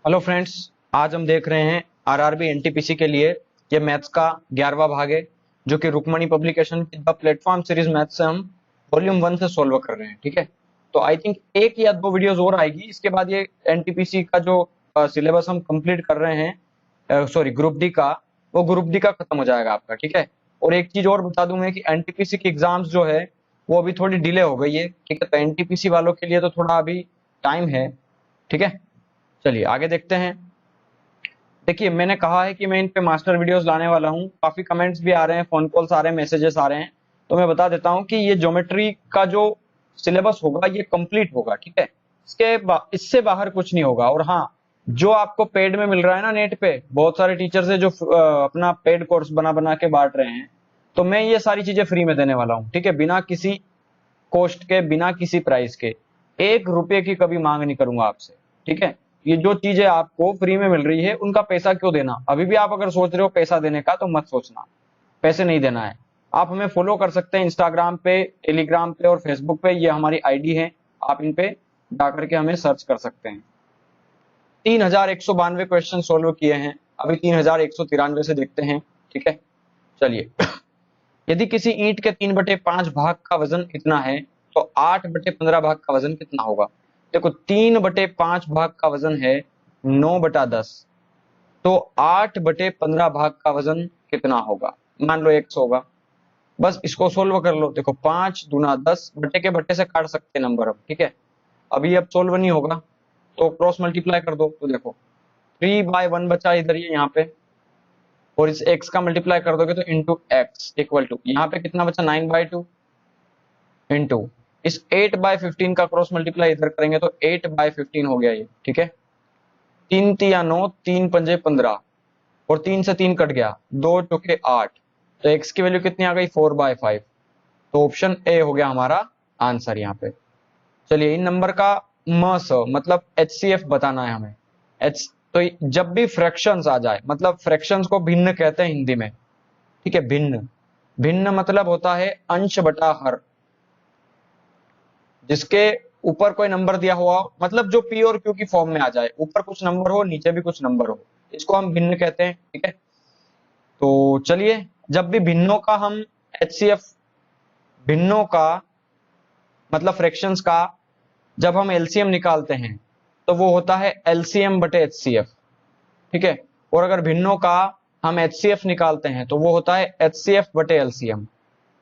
Hello friends, आज हम देख रहे हैं आरआरबी एनटीपीसी के लिए ये मैथ्स का 11वां भाग है, जो कि रुक्मणी पब्लिकेशन की द प्लेटफॉर्म सीरीज मैथ्स से हम वॉल्यूम 1 से सोल्व कर रहे हैं। ठीक है, तो आई थिंक एक या दो वीडियोस और आएगी, इसके बाद ये एनटीपीसी का जो सिलेबस हम कंप्लीट कर रहे हैं, सॉरी ग्रुप डी का, वो ग्रुप डी का खत्म हो जाएगा आपका। ठीक है, और एक चीज और बता दूं मैं कि एनटीपीसी की एग्जाम्स जो है वो अभी थोड़ी डिले हो गई है। ठीक है, तो एनटीपीसी वालों के लिए तो थोड़ा अभी टाइम है। ठीक है, चलिए आगे देखते हैं। देखिए, मैंने कहा है कि मैं इन पे मास्टर वीडियोस लाने वाला हूं। काफी कमेंट्स भी आ रहे हैं, फोन कॉल्स आ रहे हैं, मैसेजेस आ रहे हैं, तो मैं बता देता हूं कि ये ज्योमेट्री का जो सिलेबस होगा ये कंप्लीट होगा। ठीक है, इससे बाहर कुछ नहीं होगा। और हाँ, जो आपको पेड में मिल रहा है ना नेट पे, बहुत सारे टीचर्स है जो अपना पेड कोर्स बना बना के बांट रहे हैं, तो मैं ये सारी चीजें फ्री में देने वाला हूँ। ठीक है, बिना किसी कॉस्ट के, बिना किसी प्राइस के, 1 रुपए की कभी मांग नहीं करूंगा आपसे। ठीक है, ये जो चीजें आपको फ्री में मिल रही है उनका पैसा क्यों देना। अभी भी आप अगर सोच रहे हो पैसा देने का, तो मत सोचना, पैसे नहीं देना है। आप हमें फॉलो कर सकते हैं इंस्टाग्राम पे, टेलीग्राम पे और फेसबुक पे, ये हमारी आईडी है। आप इन पे जाकर के हमें सर्च कर सकते हैं। 3192 क्वेश्चन सोल्व किए हैं, अभी 3193 से देखते हैं। ठीक है, चलिए। यदि किसी ईंट के 3/5 भाग का वजन इतना है, तो 8/15 भाग का वजन कितना होगा। देखो, 3/5 भाग का वजन है 9/10, तो 8/15 भाग का वजन कितना होगा। मान लो 100 होगा। बस इसको सोल्व कर लो। देखो, 5 दूना 10, बटे के बटे से काट सकते हैं नंबर अब। ठीक है, अभी अब सोल्व नहीं होगा, तो क्रॉस मल्टीप्लाई कर दो। तो देखो 3/1 बचा इधर, ये यहाँ पे, और इस x का मल्टीप्लाई कर दोगे तो इंटू एक्स इक्वल टू, यहाँ पे कितना बचा 9/2 इंटू इस 8/15 का क्रॉस मल्टीप्लाई इधर करेंगे तो 8/15 हो गया ये। ठीक है, 3 तिया 9, 3 पंजे 15, और 3 से 3 कट गया, 2 चौके 8, तो x की वैल्यू कितनी आ गई 4/5। तो ऑप्शन ए हो गया हमारा आंसर यहाँ पे। चलिए, इन नंबर का मतलब HCF बताना है हमें। एच तो जब भी फ्रैक्शंस आ जाए, मतलब फ्रैक्शंस को भिन्न कहते हैं हिंदी में। ठीक है, भिन्न, भिन्न मतलब होता है अंश बटा हर। जिसके ऊपर कोई नंबर दिया हुआ, मतलब जो P और Q की फॉर्म में आ जाए, ऊपर कुछ नंबर हो नीचे भी कुछ नंबर हो, इसको हम भिन्न कहते हैं। ठीक है, तो चलिए, जब भी भिन्नों का हम HCF, भिन्नों का मतलब फ्रैक्शंस का जब हम एलसीएम निकालते हैं, तो वो होता है एलसीएम बटे एचसीएफ। ठीक है, और अगर भिन्नों का हम एचसीएफ निकालते हैं, तो वो होता है एचसीएफ बटे एलसीएम।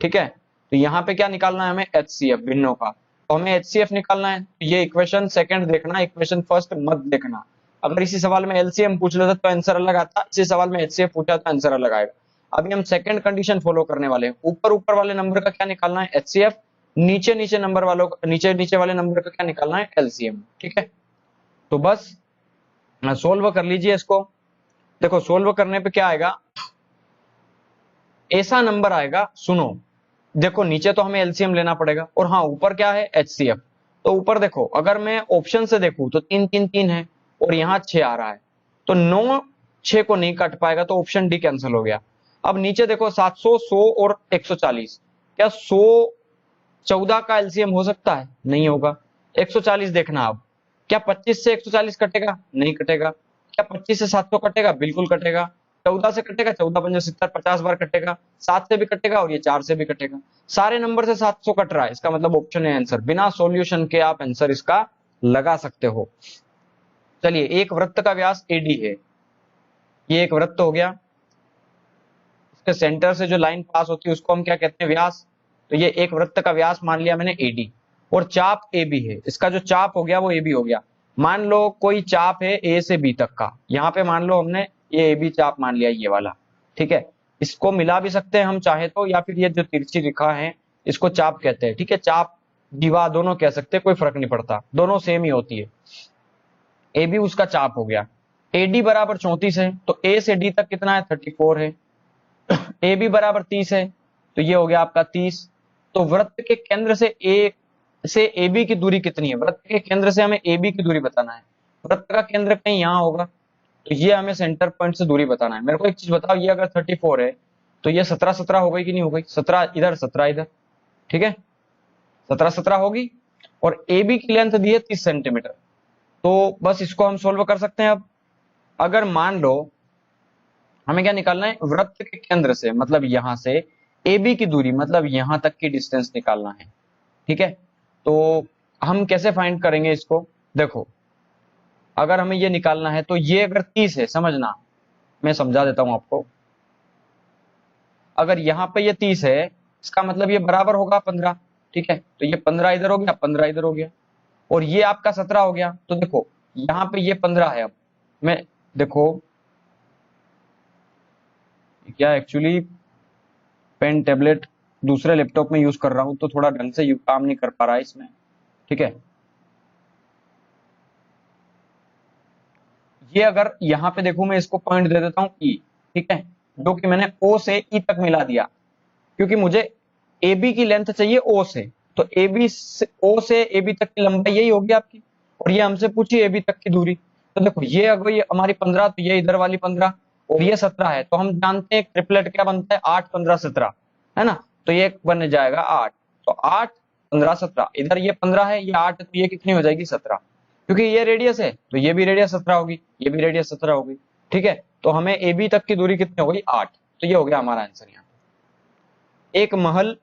ठीक है, तो यहाँ पे क्या निकालना है हमें, एचसीएफ भिन्नों का, तो हमें एचसीएफ निकालना है। तो ये इक्वेशन सेकंड देखना, इक्वेशन फर्स्ट मत देखना। अगर इसी सवाल में एलसीएम पूछ लेता तो आंसर अलग आता, इसी सवाल में एचसीएफ पूछा तो आंसर अलग आएगा। अभी हम सेकंड कंडीशन फॉलो करने वाले हैं। ऊपर ऊपर वाले नंबर का क्या निकालना है, एचसीएफ, नीचे नीचे नंबर वालों, नीचे नीचे वाले नंबर का क्या निकालना है, एलसीएम। ठीक है, तो बस सोल्व कर लीजिए इसको। देखो, सोल्व करने पे क्या आएगा, ऐसा नंबर आएगा, सुनो, देखो नीचे तो हमें एलसीएम लेना पड़ेगा, और हाँ ऊपर क्या है, एचसीएफ। तो ऊपर देखो, अगर मैं ऑप्शन से देखूं तो 3 3 3 है, और यहाँ 6 आ रहा है, तो 9 6 को नहीं काट पाएगा, तो ऑप्शन डी कैंसिल हो गया। अब नीचे देखो, 700 100 और 140, क्या 100 14 का एलसीएम हो सकता है, नहीं होगा। 140 देखना, अब क्या 25 से 140 कटेगा, नहीं कटेगा। क्या 25 से 700 कटेगा, बिल्कुल कटेगा। 14 से कटेगा, 14 पंजे 70, 50 बार कटेगा। 7 से भी कटेगा, और ये 4 से भी कटेगा। सारे नंबर से 700 कट रहा है, इसका मतलब ऑप्शन है आंसर। बिना सॉल्यूशन के आप आंसर इसका लगा सकते हो। चलिए, एक वृत्त का व्यास एडी है, ये एक वृत्त हो गया, इसके सेंटर से जो लाइन पास होती है उसको हम क्या कहते हैं, व्यास। तो ये एक वृत्त का व्यास मान लिया मैंने एडी, और चाप ए बी है, इसका जो चाप हो गया वो ए बी हो गया। मान लो कोई चाप है ए से बी तक का, यहाँ पे मान लो हमने ये ए बी चाप मान लिया, ये वाला। ठीक है, इसको मिला भी सकते हैं हम चाहे तो, या फिर ये जो तिरछी रेखा है इसको चाप कहते हैं। ठीक है, चाप दीवार दोनों कह सकते हैं, कोई फर्क नहीं पड़ता, दोनों सेम ही होती है। ए बी उसका चाप हो गया। एडी बराबर 34 है, तो ए से डी तक कितना है, 34 है। ए बी बराबर 30 है, तो ये हो गया आपका 30। तो वृत्त के केंद्र से ए बी की दूरी कितनी है, वृत्त के केंद्र से हमें ए बी की दूरी बताना है। वृत्त का केंद्र कहीं यहाँ होगा, तो ये हमें सेंटर पॉइंट से दूरी बताना है। मेरे को एक चीज बताओ, ये अगर 34 है, तो ये 17 17 हो गई कि नहीं हो गई, 17 इधर 17 इधर। ठीक है, 17 17 होगी, और ए बी की लेंथ दी है 30 सेंटीमीटर। तो बस इसको हम सोल्व कर सकते हैं अब। अगर मान लो हमें क्या निकालना है, वृत्त के केंद्र से, मतलब यहां से ए बी की दूरी, मतलब यहां तक की डिस्टेंस निकालना है, ठीक है। तो हम कैसे फाइंड करेंगे इसको, देखो अगर हमें ये निकालना है तो ये अगर 30 है, समझना मैं समझा देता हूं आपको, अगर यहाँ पे ये 30 है इसका मतलब ये बराबर होगा 15, ठीक है। तो ये 15 इधर हो गया, 15 इधर हो गया, और ये आपका 17 हो गया। तो देखो यहाँ पे ये 15 है। अब मैं देखो क्या एक्चुअली पेन टेबलेट दूसरे लैपटॉप में यूज कर रहा हूं तो थोड़ा ढंग से काम नहीं कर पा रहा है इसमें, ठीक है। ये अगर यहाँ पे देखूं मैं इसको पॉइंट दे देता हूं ई, ठीक है, जो कि मैंने ओ से ई तक मिला दिया, क्योंकि मुझे ए बी की लेंथ चाहिए ओ से, तो ए बी से ओ से ए बी तक की लंबाई यही होगी आपकी, और ये हमसे पूछी ए बी तक की दूरी। तो देखो ये अगर ये हमारी 15, तो ये इधर वाली 15 और ये 17 है, तो हम जानते हैं ट्रिपलेट क्या बनता है, 8 15 17, है ना। तो ये बन जाएगा 8, तो 8 15 17, इधर ये 15 है, ये 8 है, तो ये कितनी हो जाएगी 17, क्योंकि ये रेडियस है तो ये भी रेडियस 17 होगी, ये भी रेडियस 17 होगी, ठीक है। तो हमें ए बी तक की दूरी कितनी हो गई, 8, तो ये हो गया हमारा आंसर। यहाँ एक महल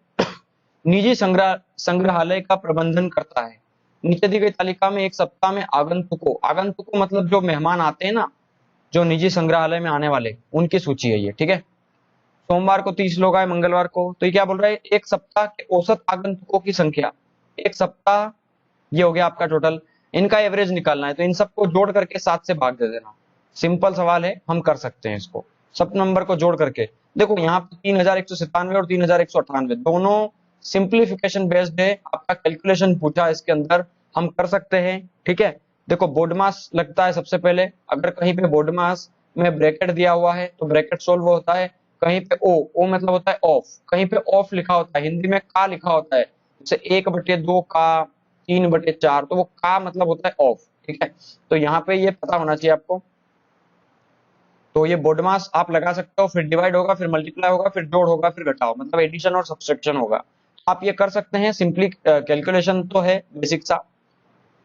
निजी संग्रहालय का प्रबंधन करता है। नीचे दी गई तालिका में एक सप्ताह में आगंतुकों मतलब जो मेहमान आते हैं ना, जो निजी संग्रहालय में आने वाले, उनकी सूची है ये, ठीक है। सोमवार को 30 लोग आए, मंगलवार को, तो ये क्या बोल रहा है, एक सप्ताह के औसत आगंतुकों की संख्या, एक सप्ताह ये हो गया आपका टोटल, इनका एवरेज निकालना है, तो इन सबको जोड़ करके 7 से भाग दे देना। सिंपल सवाल है, हम कर सकते हैं इसको, सब नंबर को जोड़ करके। देखो यहाँ पे 3197 और 3198 दोनों सिंप्लीफिकेशन बेस्ड है, आपका कैलकुलेशन पूछा इसके अंदर, हम कर सकते हैं, ठीक है। देखो बोर्ड मास लगता है सबसे पहले, अगर कहीं पे बोर्ड मास में ब्रैकेट दिया हुआ है तो ब्रैकेट सोल्व होता है, कहीं पे ओ मतलब होता है ऑफ, कहीं पे ऑफ लिखा होता है, हिंदी में का लिखा होता है, जैसे 1/2 का, 3/4, तो वो का मतलब होता है ऑफ, ठीक है। तो यहाँ पे ये पता होना चाहिए आपको। तो ये बोर्ड मास आप लगा सकते हो, फिर डिवाइड होगा, फिर मल्टीप्लाई होगा, फिर जोड़ होगा, फिर घटाओ, मतलब एडिशन और सब्सट्रैक्शन होगा। आप ये कर सकते हैं, सिंपली कैलकुलेशन तो है बेसिक सा।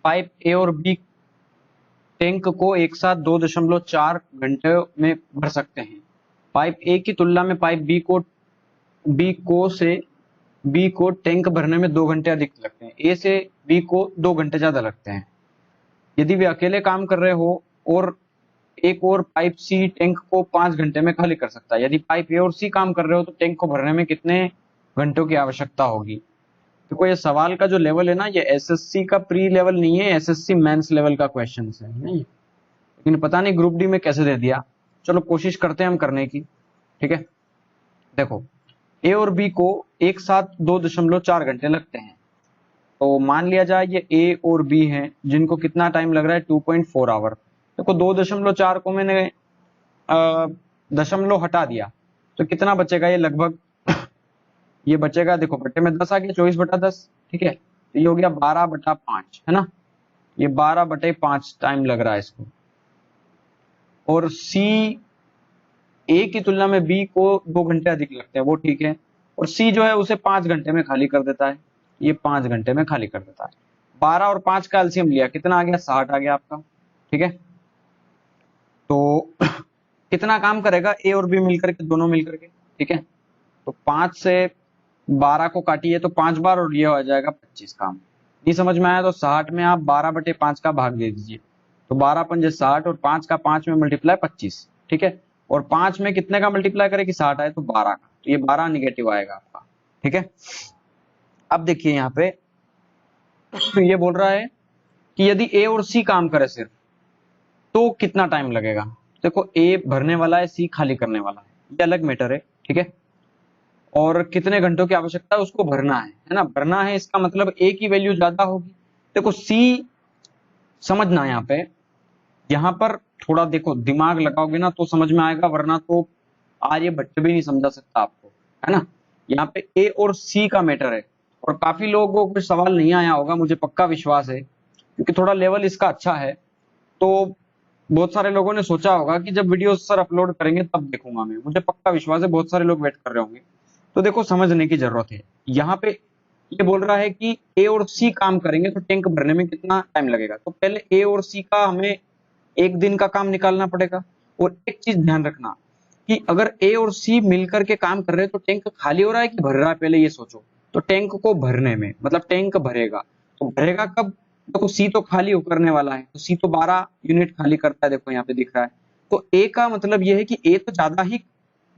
पाइप ए और बी टैंक को एक साथ 2.4 घंटे में भर सकते हैं। पाइप ए की तुलना में पाइप बी को टैंक भरने में 2 घंटे अधिक लगते हैं, ए से बी को 2 घंटे ज्यादा लगते हैं। यदि वे अकेले काम कर रहे हो और एक और पाइप सी टैंक को 5 घंटे में खाली कर सकता है। यदि पाइप ए और सी काम कर रहे हो तो टैंक को भरने में कितने घंटों की आवश्यकता होगी। देखो ये सवाल का जो लेवल है ना, ये एसएससी का प्री लेवल नहीं है, एसएससी मेंस लेवल का क्वेश्चन है नहीं, लेकिन पता नहीं ग्रुप डी में कैसे दे दिया। चलो कोशिश करते हैं हम करने की, ठीक है। देखो ए और बी को एक साथ 2.4 घंटे लगते हैं, तो मान लिया जाए ये ए और बी हैं जिनको कितना टाइम लग रहा है, 2.4 आवर। देखो 2.4 को मैंने दशमलव हटा दिया तो कितना बचेगा, ये लगभग ये बचेगा, देखो बटे में 10 आ गया, 24/10, ठीक है। तो ये हो गया 12/5, है ना, ये 12/5 टाइम लग रहा है इसको। और सी ए की तुलना में बी को 2 घंटे अधिक लगते हैं, वो ठीक है, और सी जो है उसे 5 घंटे में खाली कर देता है, ये 5 घंटे में खाली कर देता है। 12 और 5 का एलसीएम लिया, कितना आ गया, 60 आ गया आपका, ठीक है। तो कितना काम करेगा ए और बी मिलकर के, दोनों मिलकर के, ठीक है। तो 5 से 12 को काटिए तो 5 बार, और ये हो जाएगा 25 काम। नहीं समझ में आया तो 60 में आप 12/5 का भाग दे दीजिए, तो 12 पंजे 60 और 5 का 5 में मल्टीप्लाई 25, ठीक है। और 5 में कितने का मल्टीप्लाई करें कि 60 आए, तो 12 का, तो ये 12 निगेटिव आएगा आपका, ठीक है। अब देखिए यहाँ पे तो ये बोल रहा है कि यदि ए और सी काम करे सिर्फ तो कितना टाइम लगेगा। देखो ए भरने वाला है, सी खाली करने वाला है, ये अलग मैटर है, ठीक है। और कितने घंटों की आवश्यकता है, उसको भरना है ना, भरना है, इसका मतलब ए की वैल्यू ज्यादा होगी। देखो सी समझना यहाँ पर थोड़ा देखो दिमाग लगाओगे ना तो समझ में आएगा, वरना तो आर्यभट्ट भी नहीं समझा सकता आपको, है ना। यहाँ पे ए और सी का मैटर है, और काफी लोगों को सवाल नहीं आया होगा, मुझे पक्का विश्वास है, क्योंकि थोड़ा लेवल इसका अच्छा है। तो बहुत सारे लोगों ने सोचा होगा कि जब वीडियो सर अपलोड करेंगे तब देखूंगा मैं, मुझे पक्का विश्वास है बहुत सारे लोग वेट कर रहे होंगे। तो देखो समझने की जरूरत है, यहाँ पे ये बोल रहा है कि ए और सी काम करेंगे तो टैंक भरने में कितना टाइम लगेगा। तो पहले ए और सी का हमें एक दिन का काम निकालना पड़ेगा। और एक चीज ध्यान रखना कि अगर ए और सी मिलकर के काम कर रहे हैं तो टैंक खाली हो रहा है कि भर रहा है, पहले ये सोचो। तो टैंक को भरने में मतलब टैंक भरेगा, तो भरेगा कब? देखो सी तो खाली करने वाला है, तो सी तो 12 यूनिट खाली करता है, देखो यहाँ पे दिख रहा है। तो ए का मतलब ये है कि ए तो ज्यादा ही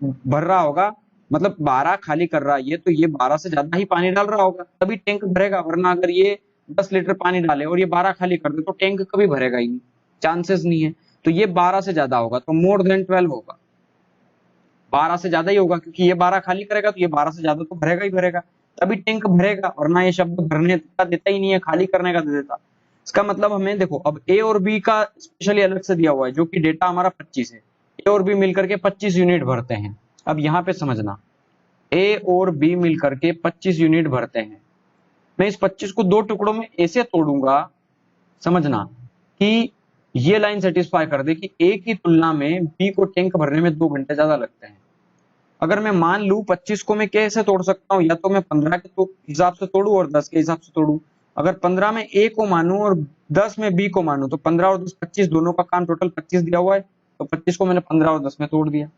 भर रहा होगा, मतलब 12 खाली कर रहा है ये, तो ये 12 से ज्यादा ही पानी डाल रहा होगा तभी टैंक भरेगा। वरना अगर ये 10 लीटर पानी डाले और ये 12 खाली कर दे तो टैंक कभी भरेगा ही नहीं, चांसेस नहीं है। तो ये 12 से ज्यादा होगा, तो मोर देन 12 होगा, 12 से ज्यादा ही होगा, क्योंकि ये 12 खाली करेगा तो ये 12 से ज्यादा तो भरेगा ही भरेगा, तभी टैंक भरेगा। वरना ये शब्द भरने का देता ही नहीं है, खाली करने का दे देता। इसका मतलब हमें देखो, अब ए और बी का स्पेशली अलग से दिया हुआ है, जो कि डेटा हमारा 25 है। ए और बी मिलकर के 25 यूनिट भरते हैं। अब यहाँ पे समझना, ए और बी मिलकर के 25 यूनिट भरते हैं। मैं इस 25 को दो टुकड़ों में ऐसे तोड़ूंगा, समझना, कि ये लाइन सेटिस्फाई कर दे कि ए की तुलना में बी को टैंक भरने में 2 घंटे ज्यादा लगते हैं। अगर मैं मान लू 25 को मैं कैसे तोड़ सकता हूँ, या तो मैं 15 के हिसाब से तोड़ू और 10 के हिसाब से तोड़ू। अगर 15 में ए को मानू और 10 में बी को मानू, तो 15 और 10 25, दोनों का काम टोटल 25 दिया हुआ है, तो 25 को मैंने 15 और 10 में तोड़ दिया।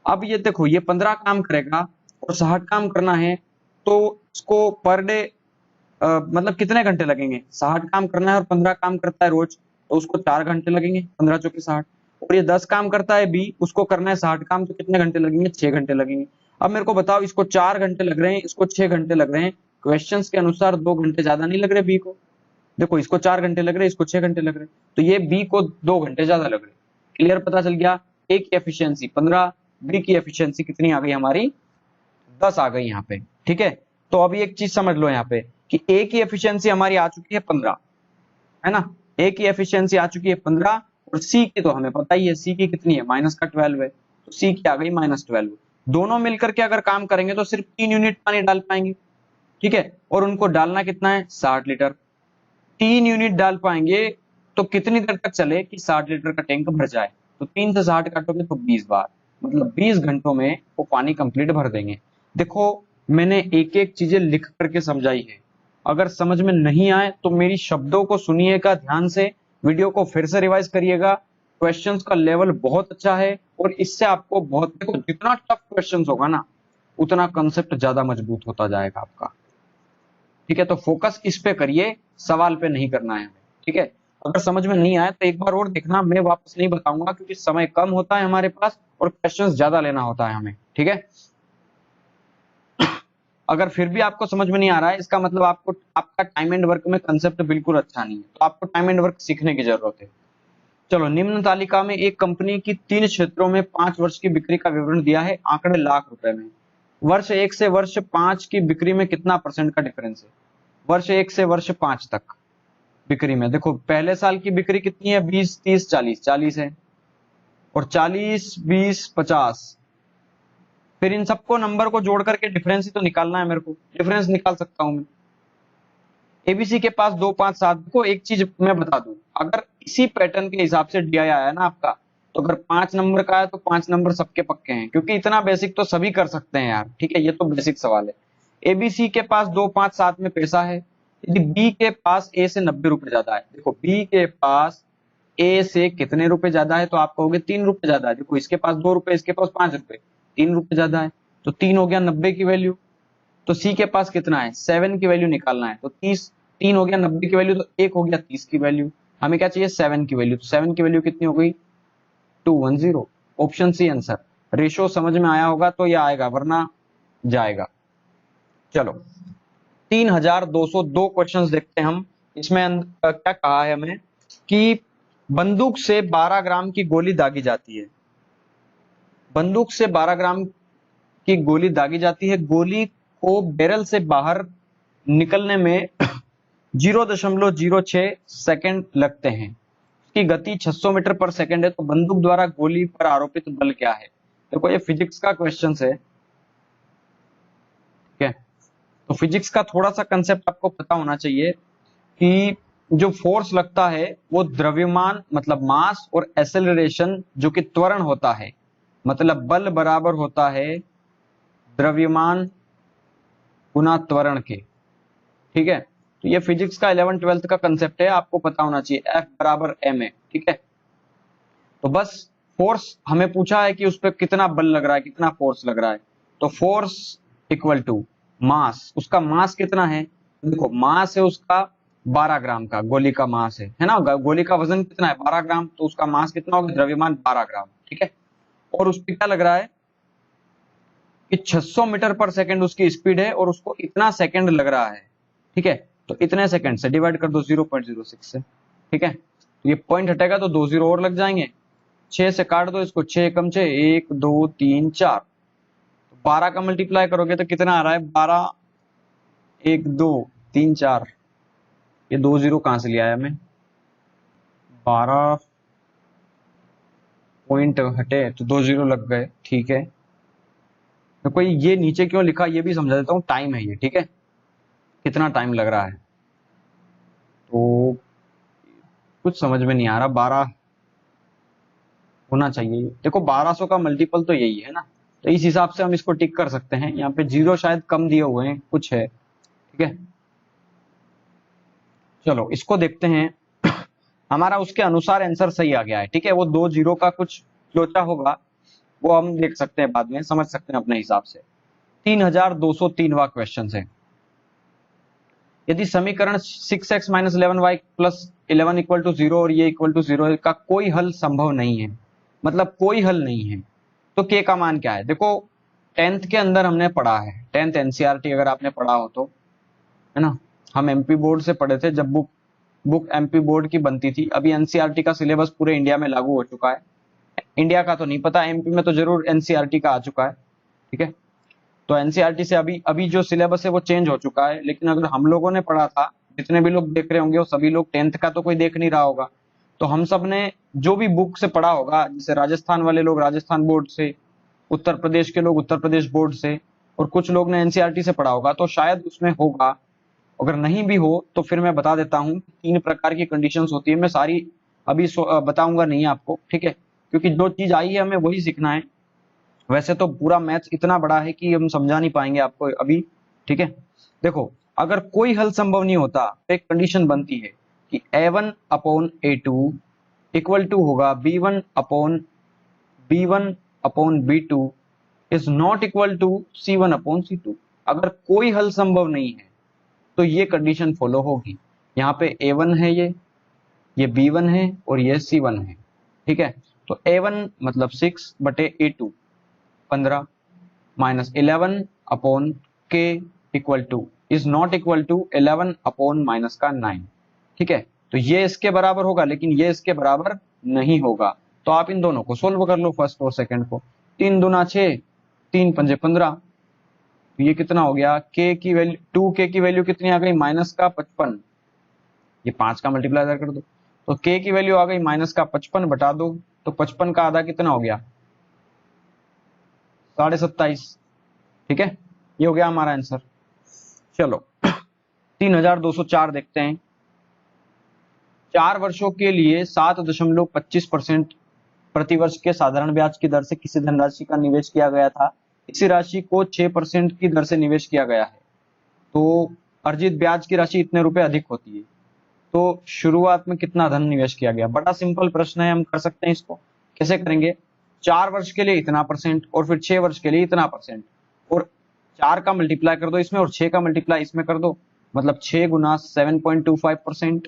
अब ये देखो, ये 15 काम करेगा और 60 काम करना है, तो इसको पर डे मतलब कितने घंटे लगेंगे? 60 काम करना है और 15 काम करता है रोज, तो उसको 4 घंटे लगेंगे, 15 चौके 60। और ये 10 काम करता है बी, उसको करना है 60 काम, तो कितने घंटे लगेंगे? 6 घंटे लगेंगे। अब मेरे को बताओ, इसको 4 घंटे लग रहे हैं, इसको 6 घंटे लग रहे हैं, क्वेश्चंस के अनुसार 2 घंटे ज्यादा नहीं लग रहे बी को? देखो, इसको 4 घंटे लग रहे हैं, इसको 6 घंटे लग रहे हैं, तो ये बी को 2 घंटे ज्यादा लग रहे हैं। क्लियर? पता चल गया। ए की एफिशिएंसी 15, बी की एफिशिएंसी कितनी आ गई हमारी? 10 आ गई यहाँ पे। ठीक है, तो अभी एक चीज समझ लो यहाँ पे कि ए की एफिशिएंसी हमारी आ चुकी है 15, है ना? ए की एफिशिएंसी आ चुकी है 15, और सी की तो हमें पता ही है, सी की कितनी है? माइनस का 12 है, तो सी की आ गई -12। दोनों मिलकर के अगर काम करेंगे तो सिर्फ 3 यूनिट पानी डाल पाएंगे। ठीक है, और उनको डालना कितना है? 60 लीटर। 3 यूनिट डाल पाएंगे तो कितनी देर तक चले कि 60 लीटर का टैंक भर जाए? तो 3 से 60 काटोगे तो 20 बार, मतलब 20 घंटों में वो पानी कंप्लीट भर देंगे। देखो, मैंने एक एक चीजें लिख करके समझाई है। अगर समझ में नहीं आए तो मेरी शब्दों को सुनिएगा ध्यान से, वीडियो को फिर से रिवाइज करिएगा। क्वेश्चंस का लेवल बहुत अच्छा है, और इससे आपको बहुत, देखो, जितना टफ क्वेश्चंस होगा ना, उतना कंसेप्ट ज्यादा मजबूत होता जाएगा आपका। ठीक है, तो फोकस इस पे करिए, सवाल पे नहीं करना है हमें। ठीक है, अगर समझ में नहीं आया तो एक बार और देखना, मैं वापस नहीं बताऊंगा, क्योंकि समय कम होता है हमारे पास और क्वेश्चंस ज्यादा लेना होता है हमें। ठीक है, अगर फिर भी आपको समझ में नहीं आ रहा है, इसका मतलब आपका टाइम एंड वर्क में कंसेप्ट बिल्कुल अच्छा नहीं है, तो आपको टाइम एंड वर्क सीखने की जरूरत है। चलो, निम्न तालिका में एक कंपनी की 3 क्षेत्रों में 5 वर्ष की बिक्री का विवरण दिया है, आंकड़े लाख रुपए में। वर्ष 1 से वर्ष 5 की बिक्री में कितना % का डिफरेंस है? वर्ष 1 से वर्ष 5 तक बिक्री में देखो, पहले साल की बिक्री कितनी है? 20, 30, 40, 40 है, और 40, 20, 50। फिर इन सबको नंबर को जोड़ करके डिफरेंस ही तो निकालना है मेरे को, डिफरेंस निकाल सकता हूं मैं। एबीसी के पास 2, 5, 7 को एक चीज मैं बता दूं, अगर इसी पैटर्न के हिसाब से डीआई आया ना आपका, तो अगर 5 नंबर का है तो 5 नंबर सबके पक्के हैं, क्योंकि इतना बेसिक तो सभी कर सकते हैं यार। ठीक है, ये तो बेसिक सवाल है। एबीसी के पास 2, 5, 7 में पैसा है, यदि बी के पास ए से 90 रुपए ज्यादा है, देखो बी के पास ए से कितने रुपए ज्यादा है? तो आप कहोगे 3 रुपए ज्यादा है। देखो, इसके पास 2 रुपए, इसके पास 5 रुपए, 3 रुपए ज्यादा है, तो 3 हो गया 90 की वैल्यू। तो सी के पास कितना है? 7 की वैल्यू निकालना है, तो 30, 3 हो गया 90 की वैल्यू, तो 1 हो गया 30 की वैल्यू। हमें क्या चाहिए? 7 की वैल्यू। तो 7 की वैल्यू कितनी हो गई? 210। Option C answer. रेशो समझ में आया होगा तो ये आएगा, वरना जाएगा। चलो, 3202 क्वेश्चंस देखते हैं हम। इसमें क्या कहा है हमें कि बंदूक से 12 ग्राम की गोली दागी जाती है। बंदूक से 12 ग्राम की गोली दागी जाती है, गोली को बैरल से बाहर निकलने में 0.06 सेकंड लगते हैं, उसकी गति 600 मीटर पर सेकंड है, तो बंदूक द्वारा गोली पर आरोपित बल क्या है? देखो, ये फिजिक्स का क्वेश्चन है। ठीक है, तो फिजिक्स का थोड़ा सा कंसेप्ट आपको पता होना चाहिए कि जो फोर्स लगता है वो द्रव्यमान मतलब मास और एक्सेलरेशन जो कि त्वरण होता है, मतलब बल बराबर होता है द्रव्यमान गुना त्वरण के। ठीक है, तो ये फिजिक्स का 11th 12th का कंसेप्ट है, आपको पता होना चाहिए। F बराबर m है। ठीक है, तो बस फोर्स हमें पूछा है कि उस पर कितना बल लग रहा है, कितना फोर्स लग रहा है। तो फोर्स इक्वल टू मास, उसका मास कितना है, देखो मास है उसका 12 ग्राम का, गोली का मास है ना, गोली का वजन कितना है 12 ग्राम, तो उसका मास कितना होगा, द्रव्यमान 12 ग्राम, ठीक है। और उस पर क्या लग रहा है कि 600 मीटर पर सेकंड उसकी स्पीड है और उसको इतना सेकंड लग रहा है, ठीक है। तो इतने सेकंड से डिवाइड कर दो 0.06 से, ठीक है। तो ये पॉइंट हटेगा तो 2 जीरो और लग जाएंगे, 6 से काट दो इसको, 6 कम 6, 1 2 3 4, 12 का मल्टीप्लाई करोगे तो कितना आ रहा है 12, 1 2 3 4, ये 2 जीरो कहां से ले आया मैं, 12 पॉइंट हटे तो 2 जीरो लग गए, ठीक है। तो कोई ये नीचे क्यों लिखा ये भी समझा देता हूँ, टाइम है ये, ठीक है, कितना टाइम लग रहा है। तो कुछ समझ में नहीं आ रहा, 12 होना चाहिए, देखो 1200 का मल्टीपल तो यही है ना, तो इस हिसाब से हम इसको टिक कर सकते हैं। यहाँ पे जीरो शायद कम दिए हुए हैं, कुछ है, ठीक है। चलो इसको देखते हैं हमारा उसके अनुसार आंसर सही आ गया है, ठीक है। वो 2 जीरो का कुछ लोचा होगा, वो हम देख सकते हैं बाद में, समझ सकते हैं अपने हिसाब से। 3203वां क्वेश्चन है, यदि समीकरण 6x minus 11y plus 11 equal to 0 और ये इक्वल टू 0 का कोई हल संभव नहीं है, मतलब कोई हल नहीं है, तो k का मान क्या है। देखो 10th के अंदर हमने पढ़ा है, 10th एनसीईआरटी अगर आपने पढ़ा हो तो, है ना, हम एमपी बोर्ड से पढ़े थे जब बुक एमपी बोर्ड की बनती थी। अभी एनसीईआरटी का सिलेबस पूरे इंडिया में लागू हो चुका है, इंडिया का तो नहीं पता, एमपी में तो जरूर एनसीईआरटी का आ चुका है, ठीक है। तो एनसीईआरटी से अभी अभी जो सिलेबस है वो चेंज हो चुका है, लेकिन अगर हम लोगों ने पढ़ा था, जितने भी लोग देख रहे होंगे वो सभी लोग 10th का तो कोई देख नहीं रहा होगा, तो हम सब ने जो भी बुक से पढ़ा होगा, जैसे राजस्थान वाले लोग राजस्थान बोर्ड से, उत्तर प्रदेश के लोग उत्तर प्रदेश बोर्ड से, और कुछ लोग ने एनसीईआरटी से पढ़ा होगा, तो शायद उसमें होगा। अगर नहीं भी हो तो फिर मैं बता देता हूँ 3 प्रकार की कंडीशंस होती है, मैं सारी अभी बताऊंगा नहीं आपको, ठीक है, क्योंकि जो चीज आई है हमें वही सीखना है। वैसे तो पूरा मैथ्स इतना बड़ा है कि हम समझा नहीं पाएंगे आपको अभी, ठीक है। देखो अगर कोई हल संभव नहीं होता तो एक कंडीशन बनती है कि a1 upon a2 equal to होगा b1 upon b2 is not equal to c1 upon c2। अगर कोई हल संभव नहीं है तो ये कंडीशन फॉलो होगी। यहाँ पे a1 है, ये b1 है और ये c1 है, ठीक है। तो a1 मतलब 6 बटे a2 15 minus 11 upon k equal to is not equal to 11 upon minus का 9, ठीक है। तो ये इसके बराबर होगा लेकिन ये इसके बराबर नहीं होगा, तो आप इन दोनों को सोल्व कर लो, फर्स्ट और सेकंड को। 3 दूना 6, 3 पंजे 15, तो ये कितना हो गया, k की वैल्यू 2k की वैल्यू कितनी आ गई माइनस का 55, ये 5 का मल्टीप्लाई कर दो, तो k की वैल्यू आ गई माइनस का 55 बटा दो, तो 55 का आधा कितना हो गया 27.5, ठीक है। ये हो गया हमारा आंसर। चलो 3204 देखते हैं। 4 वर्षों के लिए 7.25% प्रतिवर्ष के साधारण ब्याज की दर से किसी धनराशि का निवेश किया गया था, इसी राशि को 6% की दर से निवेश किया गया है, तो अर्जित ब्याज की राशि इतने रुपए अधिक होती है, तो शुरुआत में कितना धन निवेश किया गया। बड़ा सिंपल प्रश्न है, हम कर सकते हैं इसको। कैसे करेंगे, 4 वर्ष के लिए इतना परसेंट और फिर 6 वर्ष के लिए इतना परसेंट, और 4 का मल्टीप्लाई कर दो इसमें और 6 का मल्टीप्लाई इसमें कर दो, मतलब 6 गुना 7.25%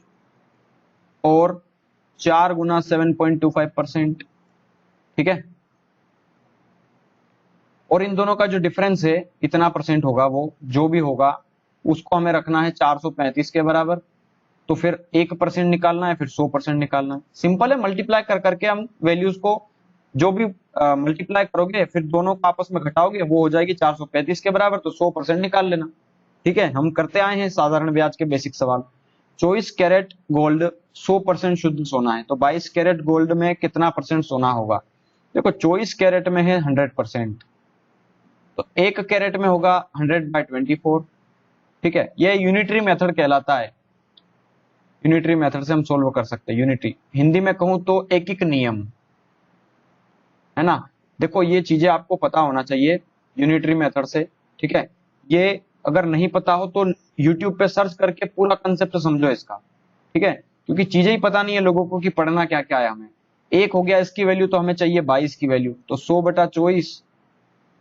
और 4 गुना 7.25%, ठीक है। और इन दोनों का जो डिफरेंस है इतना परसेंट होगा, वो जो भी होगा उसको हमें रखना है 435 के बराबर, तो फिर 1% निकालना है, फिर 100% निकालना है। सिंपल है, मल्टीप्लाई कर करके हम वैल्यूज को जो भी मल्टीप्लाई करोगे फिर दोनों को आपस में घटाओगे, वो हो जाएगी 435 के बराबर, तो 100% निकाल लेना, ठीक है। हम करते आए हैं साधारण ब्याज के बेसिक सवाल। 24 कैरेट गोल्ड 100% शुद्ध सोना है, तो 22 कैरेट गोल्ड में कितना परसेंट सोना होगा। देखो 24 कैरेट में है 100%, तो 1 कैरेट में होगा 100/24, ठीक है। ये यूनिटरी मेथड कहलाता है, यूनिटरी मेथड से हम सोल्व कर सकते हैं। यूनिटरी हिंदी में कहूं तो एक नियम, है ना। देखो ये चीजें आपको पता होना चाहिए यूनिटरी मेथड से, ठीक है। ये अगर नहीं पता हो तो यूट्यूब पे सर्च करके पूरा कंसेप्ट समझो इसका, ठीक है, क्योंकि चीजें ही पता नहीं है लोगों को कि पढ़ना क्या क्या है हमें। एक हो गया इसकी वैल्यू, तो हमें चाहिए 22 की वैल्यू, तो 100/24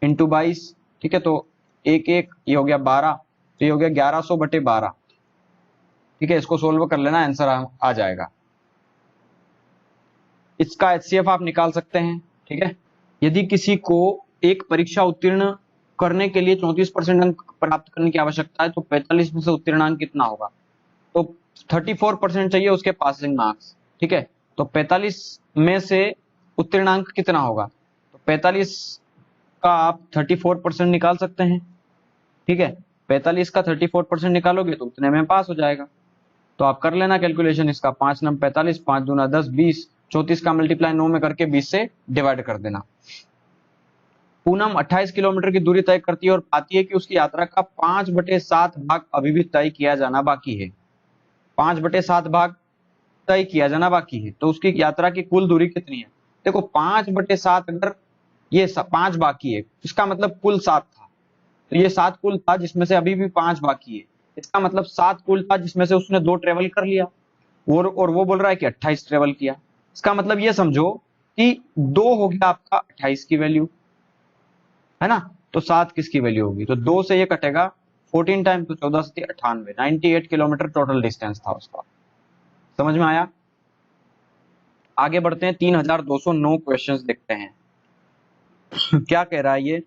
इंटू 22, ठीक है, तो एक एक ये हो गया 12, तो ये हो गया 1100/12, ठीक है। इसको सोल्व कर लेना, आंसर आ जाएगा। इसका एचसीएफ आप निकाल सकते हैं, ठीक है। यदि किसी को एक परीक्षा उत्तीर्ण करने के लिए 34% अंक प्राप्त करने की आवश्यकता है, तो 45 में से उत्तीर्णांक कितना होगा? तो 34% चाहिए उसके पासिंग मार्क्स, ठीक है। तो 45 में से उत्तीर्णांक कितना होगा? तो 45 का आप 34% निकाल सकते हैं, ठीक है। 45 का 34% निकालोगे तो उतने में पास हो जाएगा। तो आप कर लेना कैलकुलेशन इसका, 5 9 45, 5 दूना 10, 20, 34 का मल्टीप्लाई 9 में करके 20 से डिवाइड कर देना। पूनम 28 किलोमीटर की दूरी तय करती है और पाती है कि उसकी यात्रा का 5/7 भाग अभी भी तय किया जाना बाकी है। 5/7 भाग तय किया जाना बाकी है, तो उसकी यात्रा की कुल दूरी कितनी है? देखो 5/7, अगर ये 5 बाकी है, इसका मतलब कुल 7 था, तो ये 7 कुल था जिसमें से अभी भी 5 बाकी है। इसका मतलब 7 कुल था जिसमें से उसने 2 ट्रेवल कर लिया, और वो बोल रहा है कि 28 ट्रेवल किया। इसका मतलब ये समझो कि 2 हो गया आपका 28 की वैल्यू, है ना। तो 7 किसकी वैल्यू होगी? तो 2 से ये कटेगा 14 टाइम, तो 14 से 98, 98 किलोमीटर टोटल डिस्टेंस था उसका। समझ में आया? आगे बढ़ते हैं, 3209 क्वेश्चंस देखते हैं। क्या कह रहा है ये?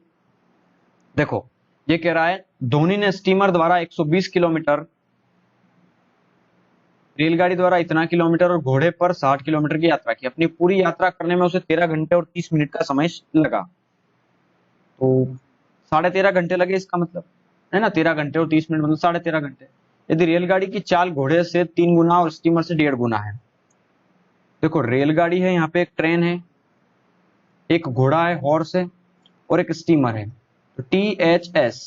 देखो, ये कह रहा है धोनी ने स्टीमर द्वारा 120 किलोमीटर, रेलगाड़ी द्वारा इतना किलोमीटर और घोड़े पर 60 किलोमीटर की यात्रा की। अपनी पूरी यात्रा करने में उसे 13 घंटे और 30 मिनट का समय लगा। तो 13.5 घंटे लगे, इसका मतलब है ना, 13 घंटे और 30 मिनट मतलब 13.5 घंटे। यदि रेलगाड़ी की चाल घोड़े से 3 गुना और स्टीमर से 1.5 गुना है। देखो, रेलगाड़ी है, यहाँ पे एक ट्रेन है, एक घोड़ा है, हॉर्स है, और एक स्टीमर है। तो THS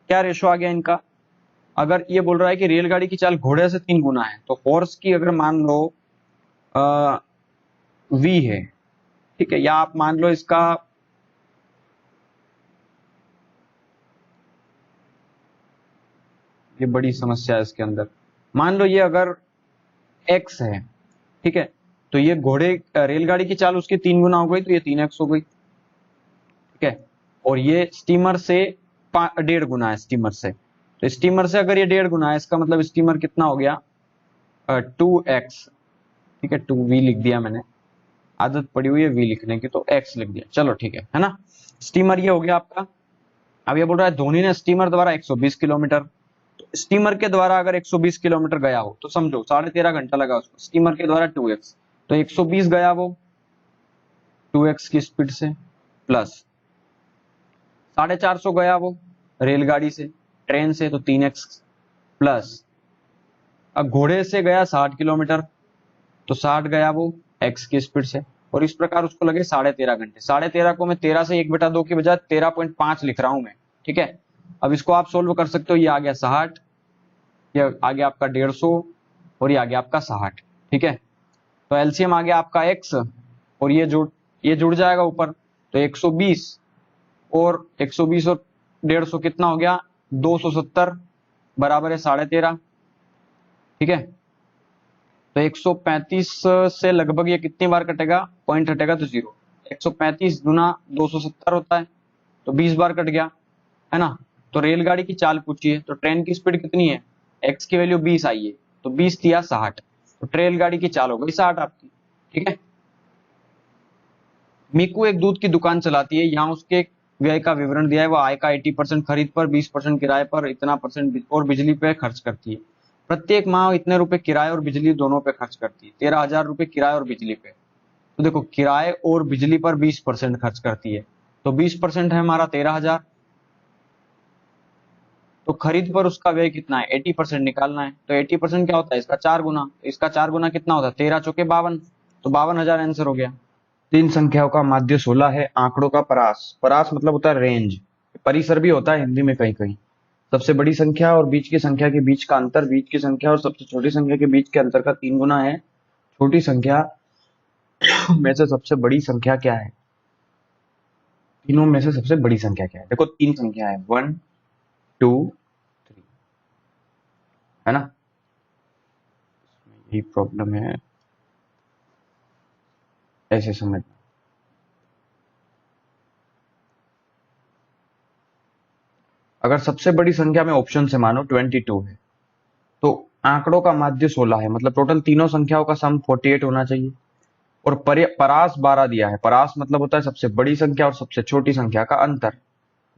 क्या रेशो आ गया इनका? अगर ये बोल रहा है कि रेलगाड़ी की चाल घोड़े से 3 गुना है, तो हॉर्स की अगर मान लो V है, ठीक है, या आप मान लो इसका ये बड़ी समस्या है इसके अंदर। मान लो ये अगर X है, ठीक है, तो ये घोड़े रेलगाड़ी की चाल उसकी 3 गुना हो गई, तो ये 3x हो गई, ठीक है। और ये स्टीमर से 1.5 गुना है स्टीमर से, तो स्टीमर से अगर ये 1.5 गुना है, इसका मतलब स्टीमर कितना हो गया? 2x, ठीक है, 2v लिख दिया मैंने, आदत पड़ी हुई है v लिखने की, तो x लिख दिया, चलो ठीक है ना। स्टीमर ये हो गया आपका। अब ये बोल रहा है धोनी ने स्टीमर द्वारा 120 किलोमीटर, तो स्टीमर के द्वारा अगर 120 किलोमीटर गया हो, तो समझो 13.5 घंटा लगा उसको, स्टीमर के द्वारा 2x, तो 120 गया वो 2x की स्पीड से, प्लस 450 गया वो रेलगाड़ी से, ट्रेन से, तो 3x, प्लस अब घोड़े से गया 60 किलोमीटर, तो 60 गया वो x की स्पीड से, और इस प्रकार उसको लगे 13.5 घंटे। 13.5 को मैं 13 से 1/2 की बजाय 13.5 लिख रहा हूं मैं, ठीक है। अब इसको आप सोल्व कर सकते हो, ये आ गया 60, ये आ गया आपका 150, और ये आ गया आपका 60, ठीक है। तो एलसीएम आ गया आपका x, और ये जुड़ जाएगा ऊपर, तो 120 और 120 और 150 कितना हो गया? 270 बराबर है 13.5, ठीक है। तो 135 से लगभग ये कितनी बार कटेगा? पॉइंट हटेगा तो 0। 135 गुना 270 होता है, तो 20 बार कट गया, है ना। तो रेलगाड़ी की चाल पूछी है, तो ट्रेन की स्पीड कितनी है? x की वैल्यू 20 आई है, तो 20 दिया 60, तो रेलगाड़ी की चाल हो गई 60 आपकी, ठीक है। मीकू एक दूध की दुकान चलाती है, यहाँ उसके व्यय का विवरण दिया है। वह आय का 80% खरीद पर, 20% किराए पर, इतना परसेंट और बिजली पे खर्च करती है। प्रत्येक माह इतने रुपए किराए और बिजली दोनों पे खर्च करती है। 13,000 रुपए किराए और बिजली पे। तो देखो, किराए और बिजली पर 20% खर्च करती है, तो 20% है हमारा 13,000। तो खरीद पर उसका व्यय कितना है? 80% निकालना है, तो 80% क्या होता है? इसका 4 गुना, इसका 4 गुना कितना होता है? 13 चौके 52, तो 52,000 आंसर हो गया। तीन संख्याओं का माध्य 16 है, आंकड़ों का परास, परास मतलब होता है रेंज, परिसर भी होता है हिंदी में कहीं कहीं। सबसे बड़ी संख्या और बीच की संख्या के बीच का अंतर बीच की संख्या और सबसे छोटी संख्या के बीच के अंतर का 3 गुना है। छोटी संख्या में से सबसे बड़ी संख्या क्या है? तीनों में से सबसे बड़ी संख्या क्या है? देखो, 3 संख्या है, 1 2 3, है ना। यही प्रॉब्लम है। ऐसे समझना। अगर सबसे बड़ी संख्या में ऑप्शन से मानो 22 है, तो आंकड़ों का माध्य 16 है, मतलब टोटल तीनों संख्याओं का सम 48 होना चाहिए। और परास 12 दिया है। परास मतलब होता है सबसे बड़ी संख्या और सबसे छोटी संख्या का अंतर।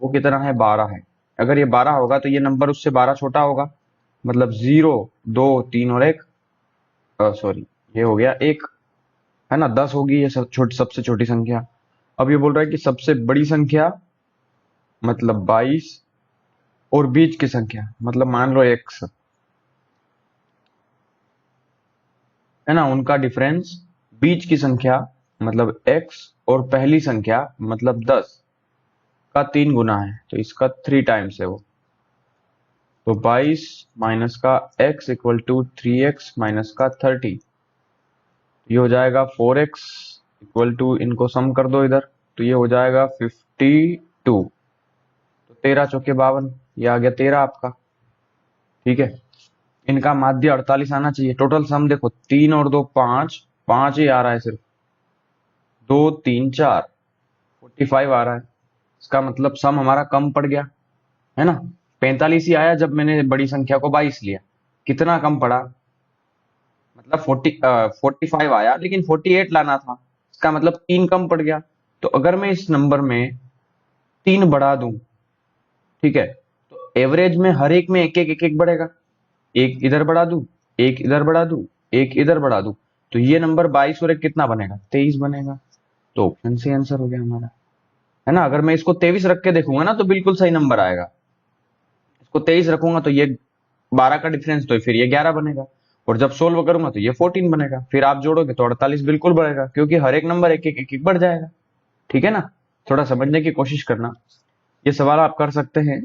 वो कितना है? 12 है। अगर ये 12 होगा तो ये नंबर उससे 12 छोटा होगा, मतलब 0, 2, 3 और 1, सॉरी ये हो गया 1, है ना। 10 होगी ये सबसे छोटी संख्या। अब ये बोल रहा है कि सबसे बड़ी संख्या मतलब 22 और बीच की संख्या मतलब मान लो x, है ना, उनका डिफरेंस बीच की संख्या मतलब x और पहली संख्या मतलब 10 का 3 गुना है, तो इसका 3 टाइम्स है वो। तो 22 माइनस का x equal to 3x minus का 30, ये हो जाएगा 4x इक्वल टू, इनको सम कर दो इधर, तो ये हो जाएगा 52। तो 13 चौके 52, ये आ गया 13 आपका। ठीक है, इनका माध्य 48 आना चाहिए। टोटल सम देखो 3 और 2 5, 5 ही आ रहा है सिर्फ, 2 3 4, 45 आ रहा है। इसका मतलब सम हमारा कम पड़ गया, है ना। 45 ही आया जब मैंने बड़ी संख्या को 22 लिया। कितना कम पड़ा? मतलब 45 आया, लेकिन 48 लाना था। इसका मतलब 3 कम पड़ गया। तो अगर मैं इस नंबर में 3 बढ़ा दूं, ठीक है, तो एवरेज में हर एक में एक एक बढ़ेगा। एक इधर बढ़ा दूं, एक इधर बढ़ा दूं, एक इधर बढ़ा दूं, तो ये नंबर 22 और एक कितना बनेगा? 23 बनेगा। तो ऑप्शन सी आंसर हो गया हमारा, है ना। अगर मैं इसको 23 रख के देखूंगा ना तो बिल्कुल सही नंबर आएगा। इसको 23 रखूंगा तो ये 12 का डिफरेंस, तो फिर ये 11 बनेगा। और जब सोल्व करूंगा तो ये 14 बनेगा। फिर आप जोड़ोगे तो 48 बिल्कुल बढ़ेगा, क्योंकि हर एक नंबर एक एक बढ़ जाएगा। ठीक है ना। थोड़ा समझने की कोशिश करना। ये सवाल आप कर सकते हैं।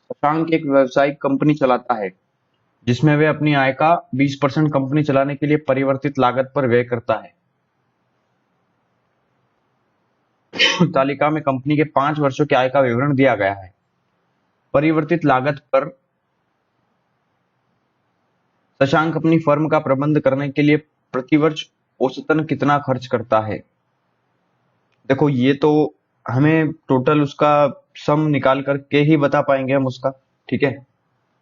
शशांक एक व्यावसायिक कंपनी चलाता है जिसमें वे अपनी आय का 20% कंपनी चलाने के लिए परिवर्तित लागत पर व्यय करता है। तालिका में कंपनी के 5 वर्षों की आय का विवरण दिया गया है। परिवर्तित लागत पर शशांक अपनी फर्म का प्रबंध करने के लिए प्रतिवर्ष औसतन कितना खर्च करता है? देखो ये तो हमें टोटल उसका सम निकाल करके ही बता पाएंगे हम उसका। ठीक है,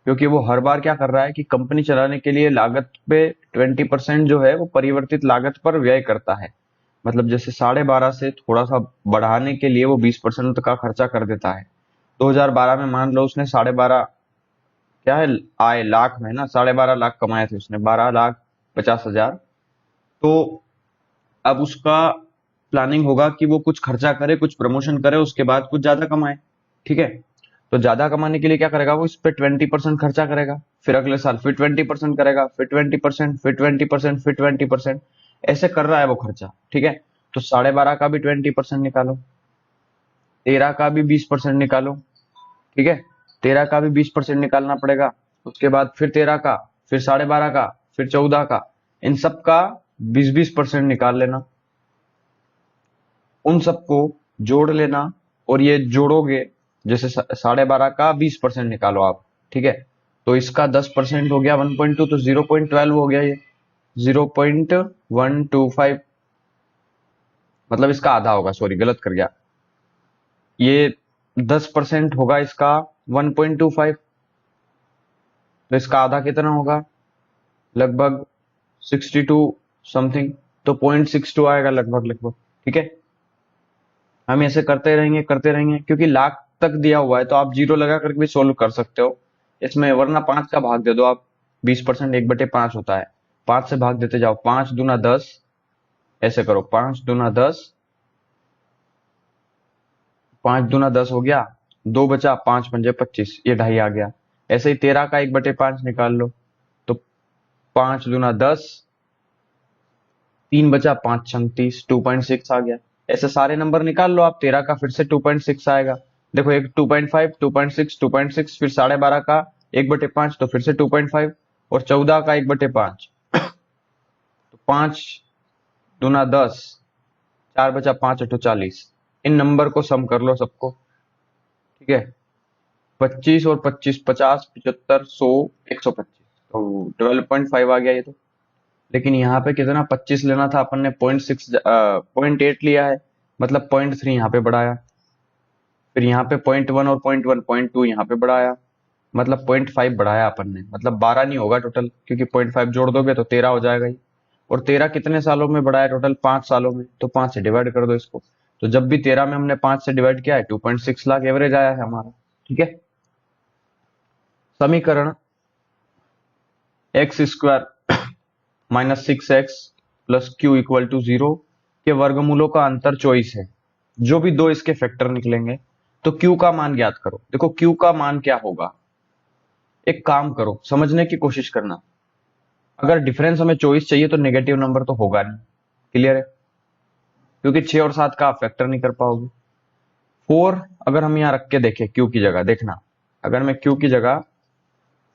क्योंकि वो हर बार क्या कर रहा है कि कंपनी चलाने के लिए लागत पे 20% जो है वो परिवर्तित लागत पर व्यय करता है। मतलब जैसे 12.5 से थोड़ा सा बढ़ाने के लिए वो 20% का खर्चा कर देता है। 2012 में मान लो उसने 12.5, क्या है आय लाख में, ना 12.5 लाख कमाए थे उसने, 12,50,000। तो अब उसका प्लानिंग होगा कि वो कुछ खर्चा करे, कुछ प्रमोशन करे, उसके बाद कुछ ज्यादा कमाए। ठीक है, तो ज्यादा कमाने के लिए क्या करेगा वो? इस पे 20% खर्चा करेगा, फिर अगले साल फिर 20% करेगा, फिर 20%, फिर 20%, फिर 20%, ऐसे कर रहा है वो खर्चा। ठीक है, तो 12.5 का भी 20% निकालो, 13 का भी 20% निकालो। ठीक है, 13 का भी 20% निकालना पड़ेगा। उसके बाद फिर 13 का, फिर 12.5 का, फिर 14 का, इन सब का 20-20% निकाल लेना, उन सबको जोड़ लेना। और ये जोड़ोगे, जैसे 12.5 का 20% निकालो आप। ठीक है, तो इसका 10% हो गया 1.2, तो 0.12 हो गया ये, 0.125, मतलब इसका आधा होगा, सॉरी गलत कर गया। ये 10% होगा इसका 1.25, तो इसका आधा कितना होगा? लगभग 62 समथिंग, तो 0.62 आएगा लगभग लगभग। ठीक है, हम ऐसे करते रहेंगे, क्योंकि लाख तक दिया हुआ है तो आप जीरो लगा करके भी सोल्व कर सकते हो इसमें, वरना 5 का भाग दे दो आप। 20% 1/5 होता है, 5 से भाग देते जाओ, 5 दूना 10, ऐसे करो, 5 दूना 10, 5 दूना 10 हो गया, 2 बचा, 5 पंजे 25, ये ढाई आ गया। ऐसे ही 13 का 1/5 निकाल लो, तो 5 दूना 10, 3 बचा, 5 छंग 30, 2.6 आ गया। ऐसे सारे नंबर निकाल लो आप। 13 का फिर से 2.6 आएगा, देखो एक 2.5, 2.6, 2.6, फिर 12.5 का 1/5, तो फिर से 2.5, और 14 का 1/5, तो 5 दूना 10, 4 बचा, 5 अठो 40। इन नंबर को सम कर लो सबको। ठीक है, 25 और 25, 50, 75, 100, 125, तो 12.5 आ गया ये तो। लेकिन यहाँ पे कितना 25 लेना था अपन ने 0.8 लिया है, मतलब 0.3 यहाँ पे बढ़ाया, फिर यहाँ पे 0.1 और 0.1 0.2 यहाँ पे बढ़ाया, मतलब 0.5 बढ़ाया अपन ने, मतलब 12 नहीं होगा टोटल, क्योंकि 0.5 जोड़ दोगे तो 13 हो जाएगा ही। और 13 कितने सालों में बढ़ाया टोटल? 5 सालों में, तो 5 से डिवाइड कर दो इसको। तो जब भी 13 में हमने 5 से डिवाइड किया है 2.6 लाख एवरेज आया है हमारा। ठीक है, समीकरण x square minus 6x plus q equal to 0 के वर्गमूलों का अंतर 24 है। जो भी दो इसके फैक्टर निकलेंगे तो क्यू का मान ज्ञात करो। देखो क्यू का मान क्या होगा, एक काम करो, समझने की कोशिश करना। अगर डिफरेंस हमें 24 चाहिए तो नेगेटिव नंबर तो होगा नहीं, क्लियर है, क्योंकि 6 और 7 का आप फैक्टर नहीं कर पाओगे। 4 अगर हम यहां रख के देखें क्यू की जगह, देखना अगर मैं क्यू की जगह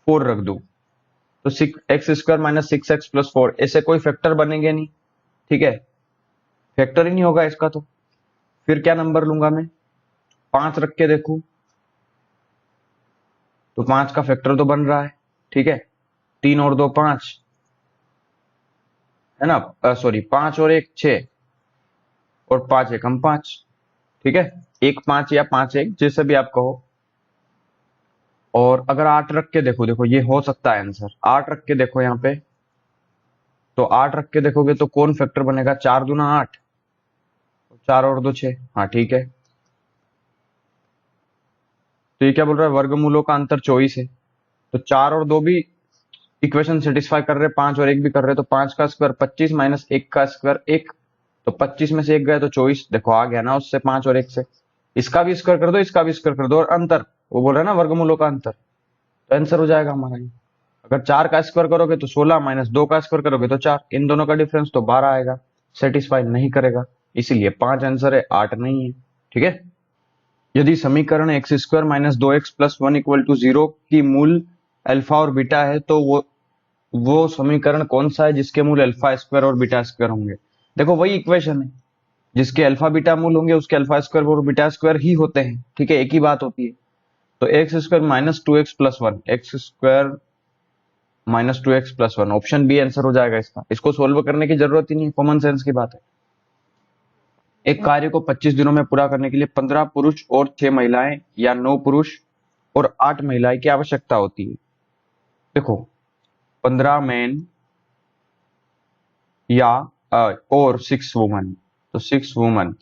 4 रख दूं तो x square minus 6x plus 4, ऐसे कोई फैक्टर बनेंगे नहीं। ठीक है, फैक्टर ही नहीं होगा इसका, तो फिर क्या नंबर लूंगा मैं? 5 रख के देखूं तो 5 का फैक्टर तो बन रहा है। ठीक है, 3 और 2 5 है ना, सॉरी 5 और 1 6 और 5 एकम 5। ठीक है, 1 5 या 5 1 जैसे भी आप कहो। और अगर 8 रख के देखो, देखो ये हो सकता है आंसर, 8 रख के देखो यहाँ पे, तो 8 रख के देखोगे तो कौन फैक्टर बनेगा? 4 दूना 8, 4 और 2 6। हाँ ठीक है, तो ये क्या बोल रहा है? वर्गमूलों का अंतर 24 है, तो 4 और 2 भी इक्वेशन सेटिस्फाई कर रहे, 5 और 1 भी कर रहे, तो 5 का स्क्वायर 25 माइनस 1 का स्क्वायर 1, तो 25 में से 1 गए तो 24। देखो आ गया ना उससे, 5 और 1 से। इसका भी स्क्वायर कर दो, इसका भी स्क्वायर कर दो, और अंतर वो बोल रहा है ना वर्गमूलों का अंतर, तो आंसर हो जाएगा हमारा ये। अगर 4 का स्क्वायर करोगे तो 16 माइनस 2 का स्क्वायर करोगे तो 4, इन दोनों का डिफरेंस तो 12 आएगा, सेटिस्फाई नहीं करेगा, इसीलिए 5 आंसर है, 8 नहीं है। ठीक है, यदि समीकरण x square minus 2x plus 1 equal to 0 की मूल अल्फा और बीटा है तो वो समीकरण कौन सा है जिसके मूल अल्फा स्क्वायर और बीटा स्क्वायर होंगे? देखो वही इक्वेशन है, जिसके अल्फा बीटा मूल होंगे उसके अल्फा स्क्वायर और बीटा स्क्वायर ही होते हैं। ठीक है, एक ही बात होती है। तो x square minus 2x plus 1, x square minus 2x plus 1, option B answer हो जाएगा इसका। इसको सोल्व करने की जरूरत ही नहीं, कॉमन सेंस की बात है। एक कार्य को 25 दिनों में पूरा करने के लिए 15 पुरुष और 6 महिलाएं या 9 पुरुष और 8 महिलाएं की आवश्यकता होती है। देखो 15 मैन या और 6 वुमन, तो 6 वुमन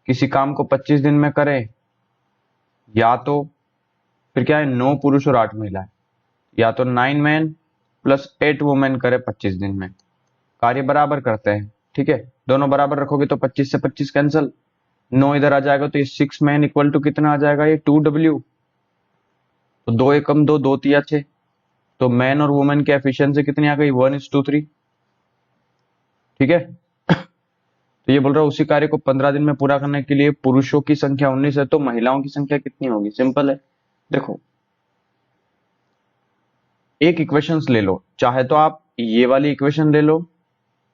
किसी काम को 25 दिन में करें, या तो फिर क्या है 9 पुरुष और 8 महिलाएं, या तो 9 मैन प्लस 8 वुमेन करे 25 दिन में। कार्य बराबर करते हैं। ठीक है, दोनों बराबर रखोगे तो 25 से 25 कैंसिल, 9 इधर आ जाएगा तो ये 6 मैन इक्वल टू कितना आ जाएगा? ये 2W, तो 2 एकम 2, 2 तिया 6, तो मैन और वुमेन की एफिशिएंसी कितनी आ गई? 1:3। ठीक है, तो ये बोल रहा है उसी कार्य को 15 दिन में पूरा करने के लिए पुरुषों की संख्या 19 है, तो महिलाओं की संख्या कितनी होगी? सिंपल है, देखो एक इक्वेशंस ले लो, चाहे तो आप ये वाली इक्वेशन ले लो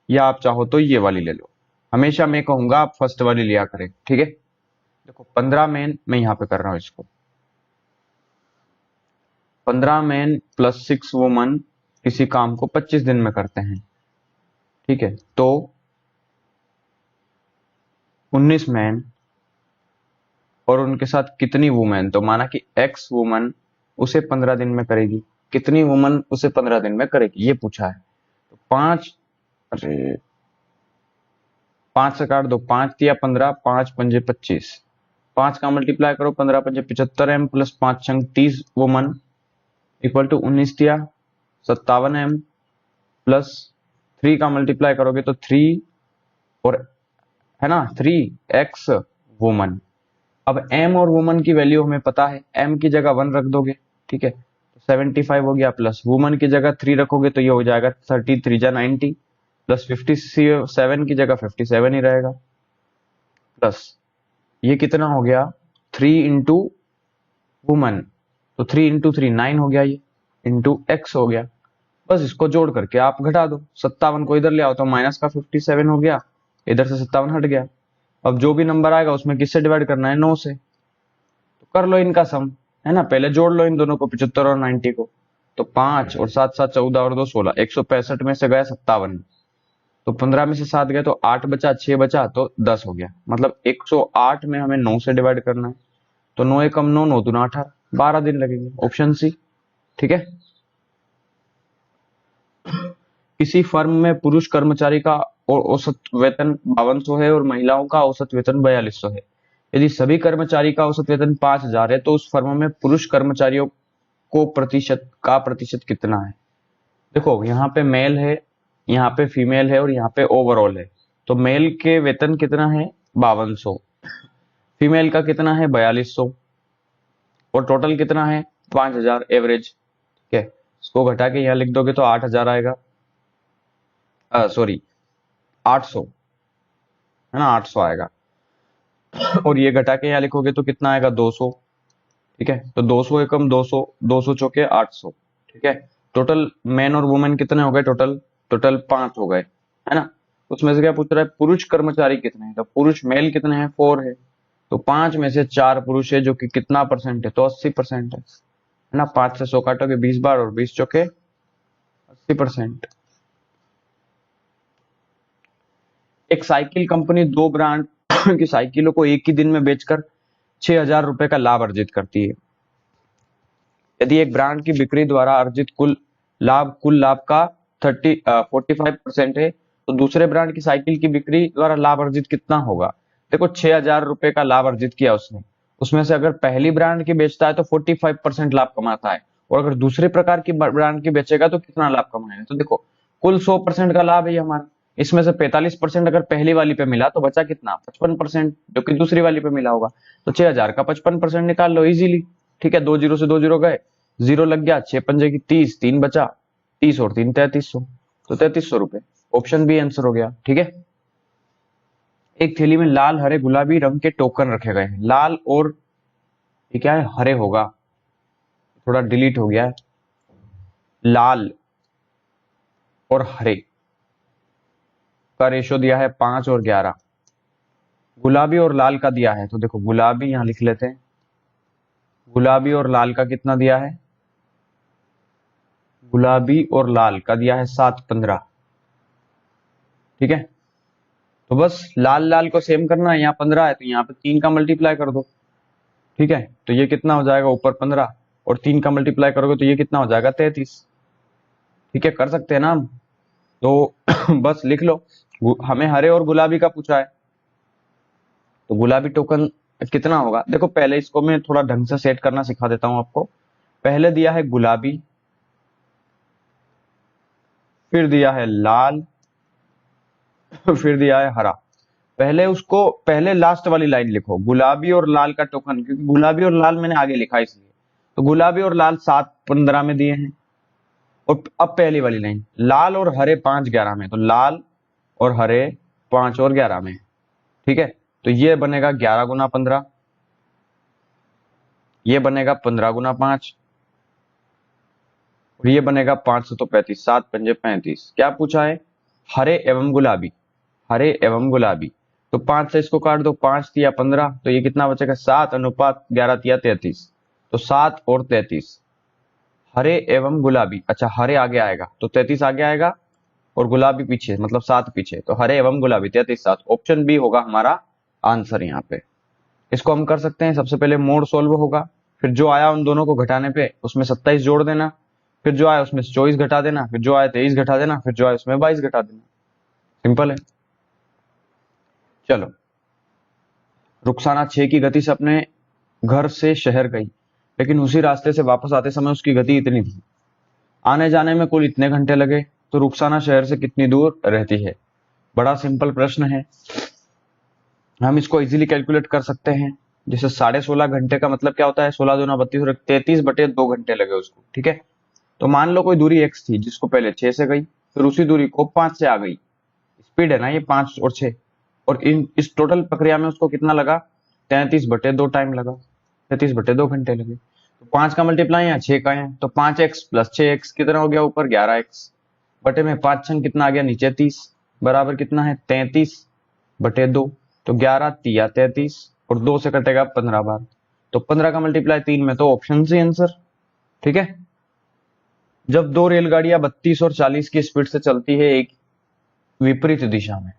या आप चाहो तो ये वाली ले लो, हमेशा मैं कहूंगा आप फर्स्ट वाली लिया करें। ठीक है, देखो 15 मैन मैं यहां पे कर रहा हूं इसको, 15 मैन प्लस 6 वुमन किसी काम को 25 दिन में करते हैं। ठीक है, तो 19 मैन और उनके साथ कितनी वुमेन, तो माना कि एक्स वुमन उसे 15 दिन में करेगी, कितनी वुमन उसे 15 दिन में करेगी ये पूछा है। तो 5, अरे 5 से काट दो, 5 तिया 15, 5 पंजे 25, 5 का मल्टीप्लाई करो, 15 पंजे 75 एम प्लस 5 छंग 30 वुमन इक्वल टू 19 तिया 57 एम प्लस 3 का मल्टीप्लाई करोगे तो 3 और है ना 3x वुमन। अब m और वुमन की वैल्यू हमें पता है, m की जगह 1 रख दोगे। ठीक है, तो 75 हो गया, प्लस वुमन की जगह 3 रखोगे तो ये हो जाएगा 33 जा 90, प्लस 57 की जगह 57 ही रहेगा, प्लस ये कितना हो गया 3 इंटू वुमन, तो 3 इंटू 3 9 हो गया, ये इंटू x हो गया। बस इसको जोड़ करके आप घटा दो, 57 को इधर ले आओ तो माइनस का 57 हो गया, इधर से 57 हट गया। अब जो भी नंबर आएगा उसमें किससे डिवाइड करना है? 9 से, तो कर लो इनका सम, है ना, पहले जोड़ लो इन दोनों को 75 और 90 को, तो 5 और 7 7 14 और 2 16, 165 में से गया 57, तो 15 में से 7 गए तो 8 बचा, 6 बचा तो 10 हो गया। मतलब 108 में हमें 9 से डिवाइड करना है। तो 9 एकम 9, 9 दूना 18, 12 दिन लगेंगे। Option C. ठीक है। किसी फर्म में पुरुष कर्मचारी का औसत वेतन 5200 है और महिलाओं का औसत वेतन 4200 है। यदि सभी कर्मचारी का औसत वेतन 5000 है तो उस फर्म में पुरुष कर्मचारियों को प्रतिशत कितना है। देखो यहाँ पे मेल है, यहाँ पे फीमेल है और यहाँ पे ओवरऑल है। तो मेल के वेतन कितना है 5200, फीमेल का कितना है 4200 और टोटल कितना है 5000 एवरेज। ठीक है। इसको घटा के यहाँ लिख दोगे तो 8000 आएगा, सॉरी 800, है ना, 800 आएगा। और ये घटा के यहाँ लिखोगे तो कितना आएगा 200। ठीक है। तो 200 एकम 200, 200 चौके 800। ठीक है। टोटल मैन और वुमेन कितने हो गए, टोटल 5 हो गए, है ना। उसमें से क्या पूछ रहा है, पुरुष कर्मचारी कितने हैं। तो पुरुष मेल कितने हैं 4 है। तो 5 में से 4 पुरुष है जो कि कितना परसेंट है, तो 80% है ना। 5 से 100 काटोगे 20 बार और 20 चौके 80%। एक साइकिल कंपनी 2 ब्रांड की साइकिलों को एक ही दिन में बेचकर 6000 रुपए का लाभ अर्जित करती है। यदि एक ब्रांड की बिक्री द्वारा अर्जित कुल लाभ का 45% है तो दूसरे ब्रांड की साइकिल की बिक्री द्वारा लाभ अर्जित कितना होगा। देखो 6000 रुपए का लाभ अर्जित किया उसने, उसमें से अगर पहली ब्रांड की बेचता है तो 45% लाभ कमाता है और अगर दूसरे प्रकार की ब्रांड की बेचेगा तो कितना लाभ कमाएगा। तो देखो कुल 100% का लाभ है हमारा, इसमें से 45% अगर पहली वाली पे मिला तो बचा कितना 55% जो कि दूसरी वाली पे मिला होगा। तो 6000 का 55% निकाल लो इजीली। ठीक है। 2 जीरो से 2 जीरो गए, 0 लग गया, 6 पंजे की 30, 3 बचा, 30 और 3 3300, तो 3300 रुपए। ऑप्शन बी आंसर हो गया। ठीक है। एक थैली में लाल हरे गुलाबी रंग के टोकन रखे गए हैं। लाल और ये क्या है, हरे होगा, थोड़ा डिलीट हो गया है। लाल और हरे का रेशो दिया है 5 और 11। गुलाबी और लाल का दिया है, तो देखो गुलाबी यहां लिख लेते हैं, गुलाबी और लाल का कितना दिया है, गुलाबी और लाल का दिया है 7-15। ठीक है। तो बस लाल लाल को सेम करना है, यहाँ 15 है तो यहाँ पे 3 का मल्टीप्लाई कर दो। ठीक है। तो ये कितना हो जाएगा, ऊपर 15 और 3 का मल्टीप्लाई करोगे तो ये कितना हो जाएगा 33। ठीक है, कर सकते हैं ना हम। तो बस लिख लो, हमें हरे और गुलाबी का पूछा है तो गुलाबी टोकन कितना होगा। देखो पहले इसको मैं थोड़ा ढंग से सेट करना सिखा देता हूं आपको। पहले दिया है गुलाबी, फिर दिया है लाल, फिर दिया है हरा। पहले लास्ट वाली लाइन लिखो, गुलाबी और लाल का टोकन, क्योंकि गुलाबी और लाल मैंने आगे लिखा इसलिए। तो गुलाबी और लाल 7-15 में दिए हैं। और अब पहली वाली लाइन, लाल और हरे 5-11 में, तो लाल और हरे 5 और 11 में। ठीक है। तो ये बनेगा 11 गुना 15, ये बनेगा 15 गुना 5 और ये बनेगा 5 से तो 35, 7 पंजे 35। क्या पूछा है, हरे एवं गुलाबी, हरे एवं गुलाबी। तो 5 से इसको काट दो, 5 तिया 15, तो ये कितना बचेगा 7 अनुपात 11 तिया 33, तो 7 और 33। हरे एवं गुलाबी, अच्छा हरे आगे आएगा तो 33 आगे आएगा और गुलाबी पीछे, मतलब 7 पीछे, तो हरे एवं गुलाबी 33 7। ऑप्शन बी होगा हमारा आंसर यहाँ पे। इसको हम कर सकते हैं, सबसे पहले मोड सोल्व होगा, फिर जो आया उन दोनों को घटाने पे उसमें 27 जोड़ देना, फिर जो आया उसमें 24 घटा देना, फिर जो आया 23 घटा देना, फिर जो आया उसमें 22 घटा देना। सिंपल है। चलो, रुखसाना 6 की गति से अपने घर से शहर गई, लेकिन उसी रास्ते से वापस आते समय उसकी गति इतनी थी। आने जाने में कुल इतने घंटे लगे, तो रुखसाना शहर से कितनी दूर रहती है। बड़ा सिंपल प्रश्न है, हम इसको इजीली कैलकुलेट कर सकते हैं। जैसे 16.5 घंटे का मतलब क्या होता है, 16 दूना 32 और 33/2 घंटे लगे उसको। ठीक है। तो मान लो कोई दूरी x थी जिसको पहले 6 से गई, फिर उसी दूरी को 5 से आ गई। स्पीड है ना ये 5 और 6, और इस टोटल प्रक्रिया में उसको कितना लगा 33/2 टाइम लगा, 33/2 घंटे लगे। तो 5 का मल्टीप्लाई यहाँ 6 का है, तो 5x प्लस 6x कितना हो गया, ऊपर 11x बटे में 5 छंग कितना आ गया नीचे 30, बराबर कितना है 33/2। तो 11 तिया 33 और 2 से कटेगा 15 बार, तो 15 का मल्टीप्लाई 3 में, तो ऑप्शन सी आंसर। ठीक है। जब दो रेलगाड़ियां 32 और 40 की स्पीड से चलती है विपरीत दिशा में,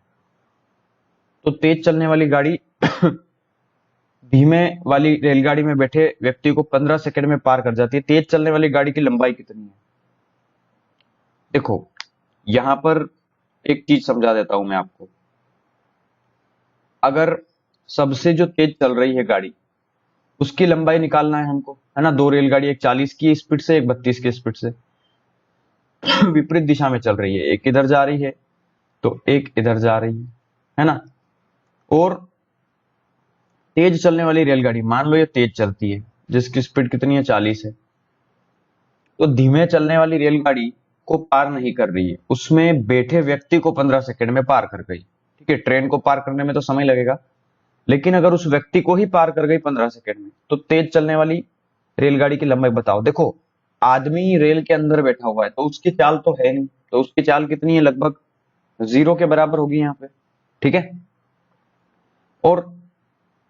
तो तेज चलने वाली गाड़ी धीमे वाली रेलगाड़ी में बैठे व्यक्ति को 15 सेकंड में पार कर जाती है। तेज चलने वाली गाड़ी की लंबाई कितनी है? देखो यहां पर एक चीज समझा देता हूं मैं आपको। अगर सबसे जो तेज चल रही है गाड़ी, उसकी लंबाई निकालना है हमको, है ना। दो रेलगाड़ी, एक 40 की स्पीड से, एक 32 की स्पीड से विपरीत दिशा में चल रही है। एक इधर जा रही है तो एक इधर जा रही है ना। और तेज चलने वाली रेलगाड़ी, मान लो ये तेज चलती है, जिसकी स्पीड कितनी है? 40 है। तो धीमे चलने वाली रेलगाड़ी को पार नहीं कर रही है, उसमें बैठे व्यक्ति को 15 सेकंड में पार कर गई। ठीक है, ट्रेन को पार करने में तो समय लगेगा, लेकिन अगर उस व्यक्ति को ही पार कर गई 15 सेकंड में, तो तेज चलने वाली रेलगाड़ी की लंबाई बताओ। देखो आदमी रेल के अंदर बैठा हुआ है तो उसकी चाल तो है नहीं, तो उसकी चाल कितनी है? लगभग 0 के बराबर होगी यहाँ पे। ठीक है, और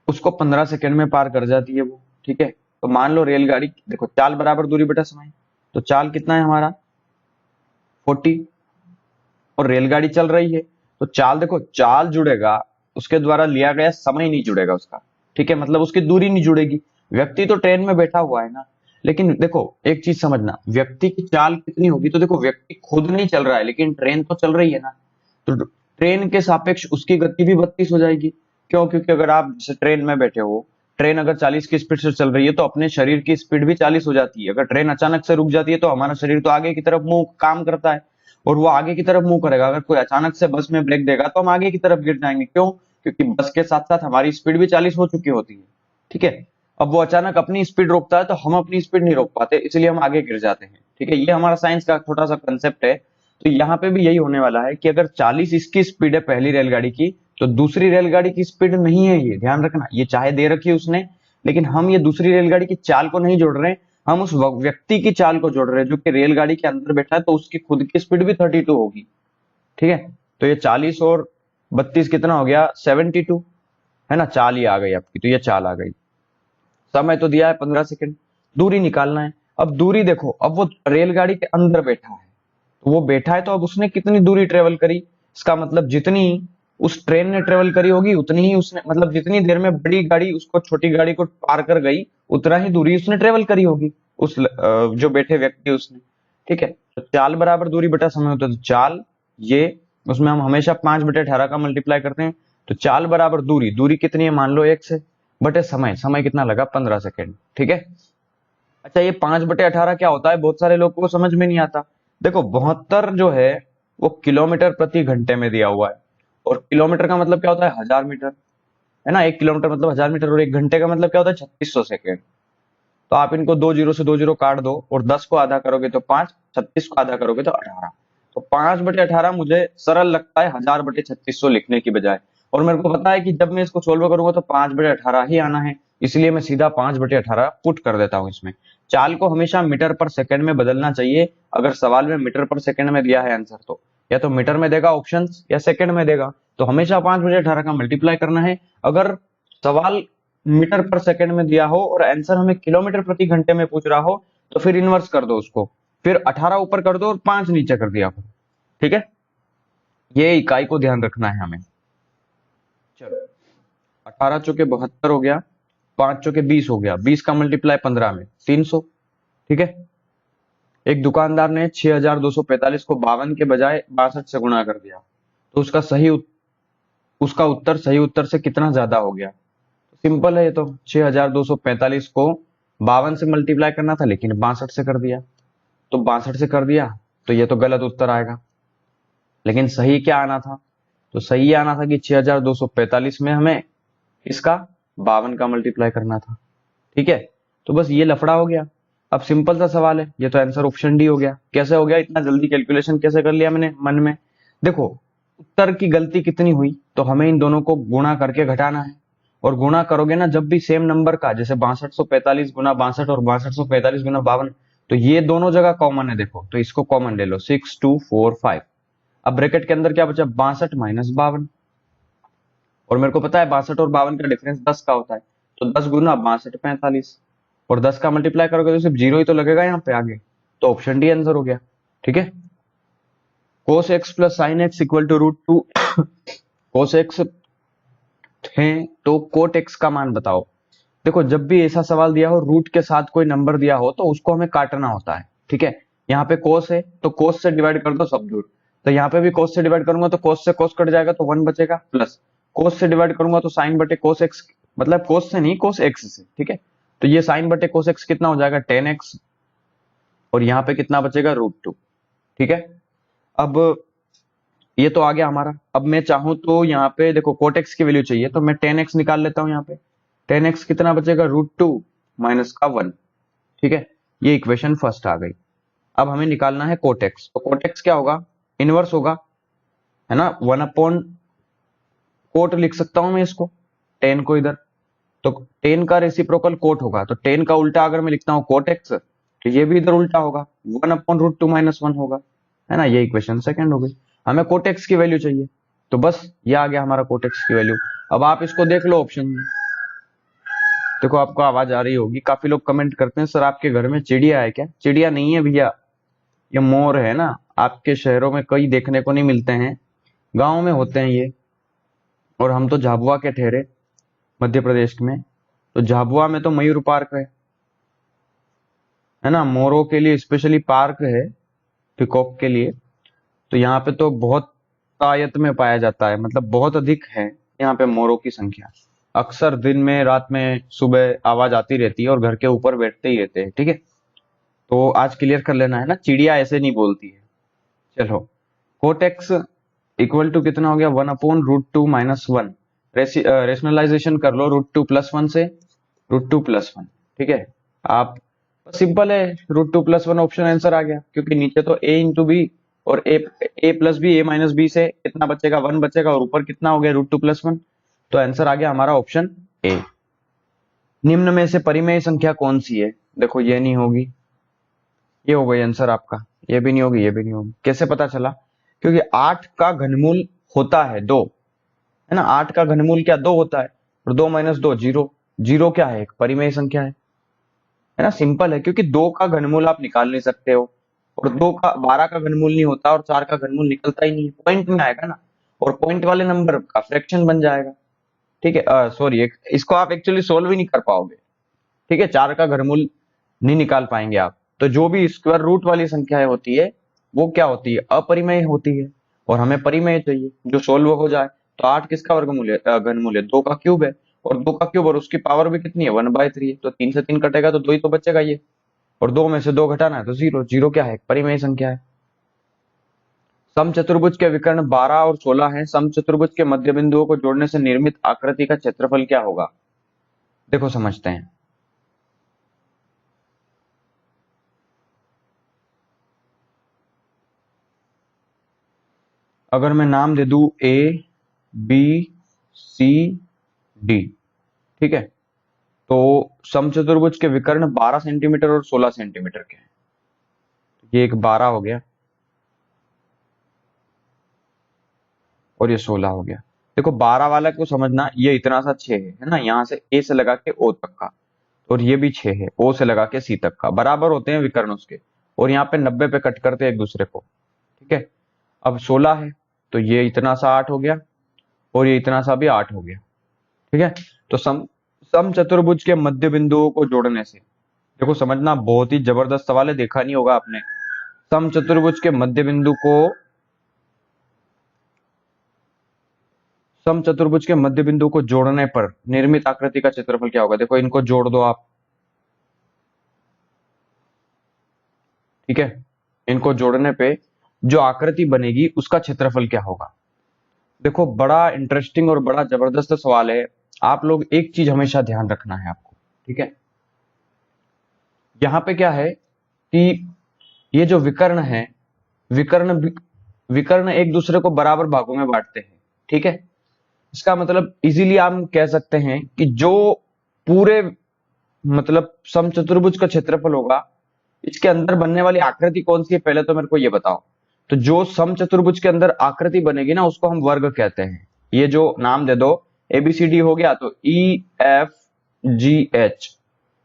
उसको 15 सेकंड में पार कर जाती है वो। ठीक है, तो मान लो रेलगाड़ी, देखो चाल बराबर दूरी बटा समय, तो चाल कितना है हमारा? 40, और रेलगाड़ी चल रही है तो चाल, देखो चाल जुड़ेगा, उसके द्वारा लिया गया समय नहीं जुड़ेगा उसका। ठीक है, मतलब उसकी दूरी नहीं जुड़ेगी। व्यक्ति तो ट्रेन में बैठा हुआ है ना, लेकिन देखो एक चीज समझना, व्यक्ति की चाल कितनी होगी? तो देखो व्यक्ति खुद नहीं चल रहा है, लेकिन ट्रेन तो चल रही है ना, तो ट्रेन के सापेक्ष उसकी गति भी 32 हो जाएगी। क्यों? क्योंकि अगर आप जैसे ट्रेन में बैठे हो, ट्रेन अगर 40 की स्पीड से चल रही है तो अपने शरीर की स्पीड भी 40 हो जाती है। अगर ट्रेन अचानक से रुक जाती है तो हमारा शरीर तो आगे की तरफ मुंह काम करता है, और वो आगे की तरफ मुंह करेगा। अगर कोई अचानक से बस में ब्रेक देगा तो हम आगे की तरफ गिर जाएंगे। क्यों? क्योंकि बस के साथ साथ हमारी स्पीड भी 40 हो चुकी होती है। ठीक है, अब वो अचानक अपनी स्पीड रोकता है तो हम अपनी स्पीड नहीं रोक पाते, इसलिए हम आगे गिर जाते हैं। ठीक है, ये हमारा साइंस का छोटा सा कंसेप्ट है। तो यहाँ पे भी यही होने वाला है कि अगर 40 इसकी स्पीड है पहली रेलगाड़ी की, तो दूसरी रेलगाड़ी की स्पीड नहीं है ये, ध्यान रखना। ये चाहे दे रखी है उसने, लेकिन हम ये दूसरी रेलगाड़ी की चाल को नहीं जोड़ रहे हैं, हम उस व्यक्ति की चाल को जोड़ रहे हैं जो कि रेलगाड़ी के अंदर बैठा है, तो उसकी खुद की स्पीड भी 32 होगी। ठीक है, तो ये 40 और 32 कितना हो गया? 72, है ना। चाल ही आ गई आपकी, तो ये चाल आ गई। समय तो दिया है 15 सेकंड, दूरी निकालना है। अब दूरी देखो, अब वो रेलगाड़ी के अंदर बैठा है, तो वो बैठा है तो अब उसने कितनी दूरी ट्रेवल करी? इसका मतलब जितनी उस ट्रेन ने ट्रेवल करी होगी उतनी ही उसने, मतलब जितनी देर में बड़ी गाड़ी उसको छोटी गाड़ी को पार कर गई, उतना ही दूरी उसने ट्रेवल करी होगी, उस जो बैठे व्यक्ति उसने। ठीक है, तो चाल बराबर दूरी बटा समय होता है। तो चाल ये, उसमें हम हमेशा 5/18 का मल्टीप्लाई करते हैं। तो चाल बराबर दूरी, दूरी कितनी है? मान लो 1 से, बटे समय, समय कितना लगा? 15 सेकेंड। ठीक है, अच्छा ये 5/18 क्या होता है? बहुत सारे लोगों को समझ में नहीं आता। देखो 72 जो है वो किलोमीटर प्रति घंटे में दिया हुआ है, और किलोमीटर का मतलब क्या होता है? 1000 मीटर, है ना। 1 किलोमीटर मतलब 1000 मीटर, और 1 घंटे का मतलब क्या होता है? 3600 सेकेंड। तो आप इनको 2 जीरो से 2 जीरो काट दो, और 10 को आधा करोगे तो 5, 36 को आधा करोगे तो 18। तो 5/18 मुझे सरल लगता है 1000/3600 लिखने की बजाय, और मेरे को पता है कि जब मैं इसको सोल्व करूंगा तो 5/18 ही आना है, इसलिए मैं सीधा 5/18 पुट कर देता हूं इसमें। चाल को हमेशा मीटर पर सेकंड में बदलना चाहिए। अगर सवाल में मीटर पर सेकंड में दिया है आंसर, तो या तो मीटर में देगा ऑप्शन, या सेकंड में देगा, तो हमेशा 5/18 का मल्टीप्लाई करना है। अगर सवाल मीटर पर सेकंड में दिया हो और आंसर हमें किलोमीटर प्रति घंटे में पूछ रहा हो, तो फिर इनवर्स कर दो उसको, फिर 18 ऊपर कर दो और 5 नीचे कर दिया करो। ठीक है, ये इकाई को ध्यान रखना है हमें। चलो 18 चौके 72 हो गया, 5 चौके 20 हो गया, 20 का मल्टीप्लाई 15 में 300। ठीक है, एक दुकानदार ने 6245 को 52 के बजाय 62 से गुणा कर दिया, तो उसका उत्तर सही उत्तर से कितना ज्यादा हो गया? सिंपल है ये तो, 6245 को 52 से मल्टीप्लाई करना था, लेकिन 62 से कर दिया, तो 62 से कर दिया, तो ये तो गलत उत्तर आएगा। लेकिन सही क्या आना था? तो सही आना था कि 6245 में हमें इसका 52 का मल्टीप्लाई करना था। ठीक है, तो बस ये लफड़ा हो गया। अब सिंपल सा सवाल है, ये तो आंसर ऑप्शन डी हो गया। कैसे हो गया? इतना जल्दी कैलकुलेशन कैसे कर लिया मैंने मन में? देखो उत्तर की गलती कितनी हुई, तो हमें इन दोनों को गुणा करके घटाना है, और गुणा करोगे ना जब भी सेम नंबर का, जैसे 6245 गुना 62 और 6245 गुना 52, तो ये दोनों जगह कॉमन है। देखो तो इसको कॉमन ले लो, 6245। अब ब्रैकेट के अंदर क्या बचा? 62 माइनस 52, और मेरे को पता है 62 और 52 का डिफरेंस 10 का होता है, तो 10 गुना 62 45, और 10 का मल्टीप्लाई करोगे तो सिर्फ जीरो ही तो लगेगा यहाँ पे आगे, तो ऑप्शन डी आंसर हो गया। ठीक है, cos x plus sine x equal to √2 cos x है तो कोट x का मान बताओ। देखो जब भी ऐसा सवाल दिया हो रूट के साथ कोई नंबर दिया हो तो उसको हमें काटना होता है, ठीक है। यहाँ पे कोस है तो कोस से डिवाइड कर दो सब दूर, तो यहाँ पे भी कोस से डिवाइड करूंगा तो कोस से कोस कट जाएगा तो 1 बचेगा, प्लस कोस से डिवाइड करूंगा तो साइन बटे कोस एक्स, मतलब कोस से नहीं कोस एक्स से, ठीक है। तो ये साइन बटे कोस एक्स कितना हो जाएगा 10x, और यहाँ पे कितना बचेगा √2, ठीक है। अब ये तो आ गया हमारा। अब मैं चाहूं तो यहाँ पे देखो कोट एक्स की वैल्यू चाहिए तो मैं 10x निकाल लेता हूँ। यहाँ पे 10x कितना बचेगा √2 माइनस का 1, ठीक है। ये इक्वेशन फर्स्ट आ गई। अब हमें निकालना है कोट एक्स, तो कोट एक्स क्या होगा, इनवर्स होगा, है ना। 1 अपॉन कोट लिख सकता हूं मैं इसको, 10 को इधर, तो 10 का रेसिप्रोकल कोट होगा, तो 10 का उल्टा अगर मैं लिखता हूं कोट एक्स तो ये भी इधर उल्टा होगा, 1 अपॉन √2 माइनस 1 होगा, है ना। ये इक्वेशन सेकंड हो गई। हमें कोट एक्स की वैल्यू चाहिए, तो बस ये आ गया हमारा कोट एक्स की वैल्यू। अब आप इसको देख लो ऑप्शन में, देखो आपको आवाज आ रही होगी, काफी लोग कमेंट करते हैं सर आपके घर में चिड़िया है क्या। चिड़िया नहीं है भैया, ये मोर है ना। आपके शहरों में कई देखने को नहीं मिलते हैं, गांव में होते हैं ये। और हम तो झाबुआ के ठहरे, मध्य प्रदेश में, तो झाबुआ में तो मयूर पार्क है ना, मोरों के लिए स्पेशली पार्क है, पिकॉक के लिए। तो यहाँ पे तो बहुत तायत में पाया जाता है, मतलब बहुत अधिक है यहाँ पे मोरों की संख्या। अक्सर दिन में, रात में, सुबह आवाज आती रहती है और घर के ऊपर बैठते ही रहते हैं, ठीक है। तो आज क्लियर कर लेना है ना, चिड़िया ऐसे नहीं बोलती है। चलो कोट एक्स इक्वल टू कितना हो गया 1 अपॉन √2 माइनस 1, रेशनलाइजेशन कर लो √2 प्लस 1 से, √2 प्लस 1, ठीक है। आप सिंपल है, √2 प्लस 1 ऑप्शन आंसर आ गया, क्योंकि नीचे तो a इंटू बी और a plus b, a minus b से कितना बचेगा 1 बचेगा, और ऊपर कितना हो गया √2 प्लस 1, तो आंसर आ गया हमारा ऑप्शन ए। निम्न में से परिमेय संख्या कौन सी है, देखो ये नहीं होगी, ये हो गई आंसर आपका, ये भी नहीं होगी, ये भी नहीं होगी। कैसे पता चला, क्योंकि 8 का घनमूल होता है 2, है ना। 8 का घनमूल क्या 2 होता है, और 2 माइनस 2 0, 0 क्या है, एक परिमेय संख्या है ना। सिंपल है, क्योंकि 2 का घनमूल आप निकाल नहीं सकते हो, और 12 का घनमूल नहीं होता, और 4 का घनमूल निकलता ही नहीं है, पॉइंट में आएगा ना, और पॉइंट वाले नंबर का फ्रैक्शन बन जाएगा, ठीक है। सॉरी, इसको आप एक्चुअली सोल्व ही नहीं कर पाओगे, ठीक है। 4 का घनमूल नहीं निकाल पाएंगे आप। तो जो भी स्क्वायर रूट वाली संख्याएं होती है वो क्या होती है, अपरिमेय होती है, और हमें परिमेय चाहिए जो सोल्व हो जाए। तो 8 किसका वर्गमूल है, घनमूल है, 2 का क्यूब है, और 2 का क्यूब और उसकी पावर भी कितनी है 1/3 है, तो 3 से 3 कटेगा तो 2 ही तो बचेगा ये, और 2 में से 2 घटाना है तो 0, 0 क्या है, परिमेय संख्या है। समचतुर्भुज के विकर्ण 12 और 16 हैं, समचतुर्भुज के मध्य बिंदुओं को जोड़ने से निर्मित आकृति का क्षेत्रफल क्या होगा। देखो समझते हैं। अगर मैं नाम दे दूं A B C D, ठीक है, तो समचतुर्भुज के विकर्ण 12 सेंटीमीटर और 16 सेंटीमीटर के हैं। ये एक 12 हो गया और ये 16 हो गया। देखो 12 वाला को समझना, ये इतना सा 6 है ना, यहाँ से A से लगा के O तक का, और ये भी 6 है, O से लगा के C तक का, बराबर होते हैं विकर्ण उसके, और यहाँ पे 90 पे कट करते हैं एक दूसरे को, ठीक है। अब 16 है तो ये इतना सा 8 हो गया, और ये इतना सा भी 8 हो गया, ठीक है। तो समचतुर्भुज के मध्य बिंदुओं को जोड़ने से, देखो समझना, बहुत ही जबरदस्त सवाल है, देखा नहीं होगा आपने। समचतुर्भुज के मध्य बिंदु को, समचतुर्भुज के मध्य बिंदु को जोड़ने पर निर्मित आकृति का क्षेत्रफल क्या होगा। देखो इनको जोड़ दो आप, ठीक है, इनको जोड़ने पे जो आकृति बनेगी उसका क्षेत्रफल क्या होगा। देखो बड़ा इंटरेस्टिंग और बड़ा जबरदस्त सवाल है। आप लोग एक चीज हमेशा ध्यान रखना है आपको, ठीक है। यहाँ पे क्या है कि ये जो विकर्ण है, विकर्ण एक दूसरे को बराबर भागों में बांटते हैं, ठीक है। इसका मतलब इजीली हम कह सकते हैं कि जो पूरे मतलब समचतुर्भुज का क्षेत्रफल होगा, इसके अंदर बनने वाली आकृति कौन सी है, पहले तो मेरे को ये बताओ। तो जो समचतुर्भुज के अंदर आकृति बनेगी ना, उसको हम वर्ग कहते हैं। ये जो नाम दे दो, ABCD हो गया, तो EFGH,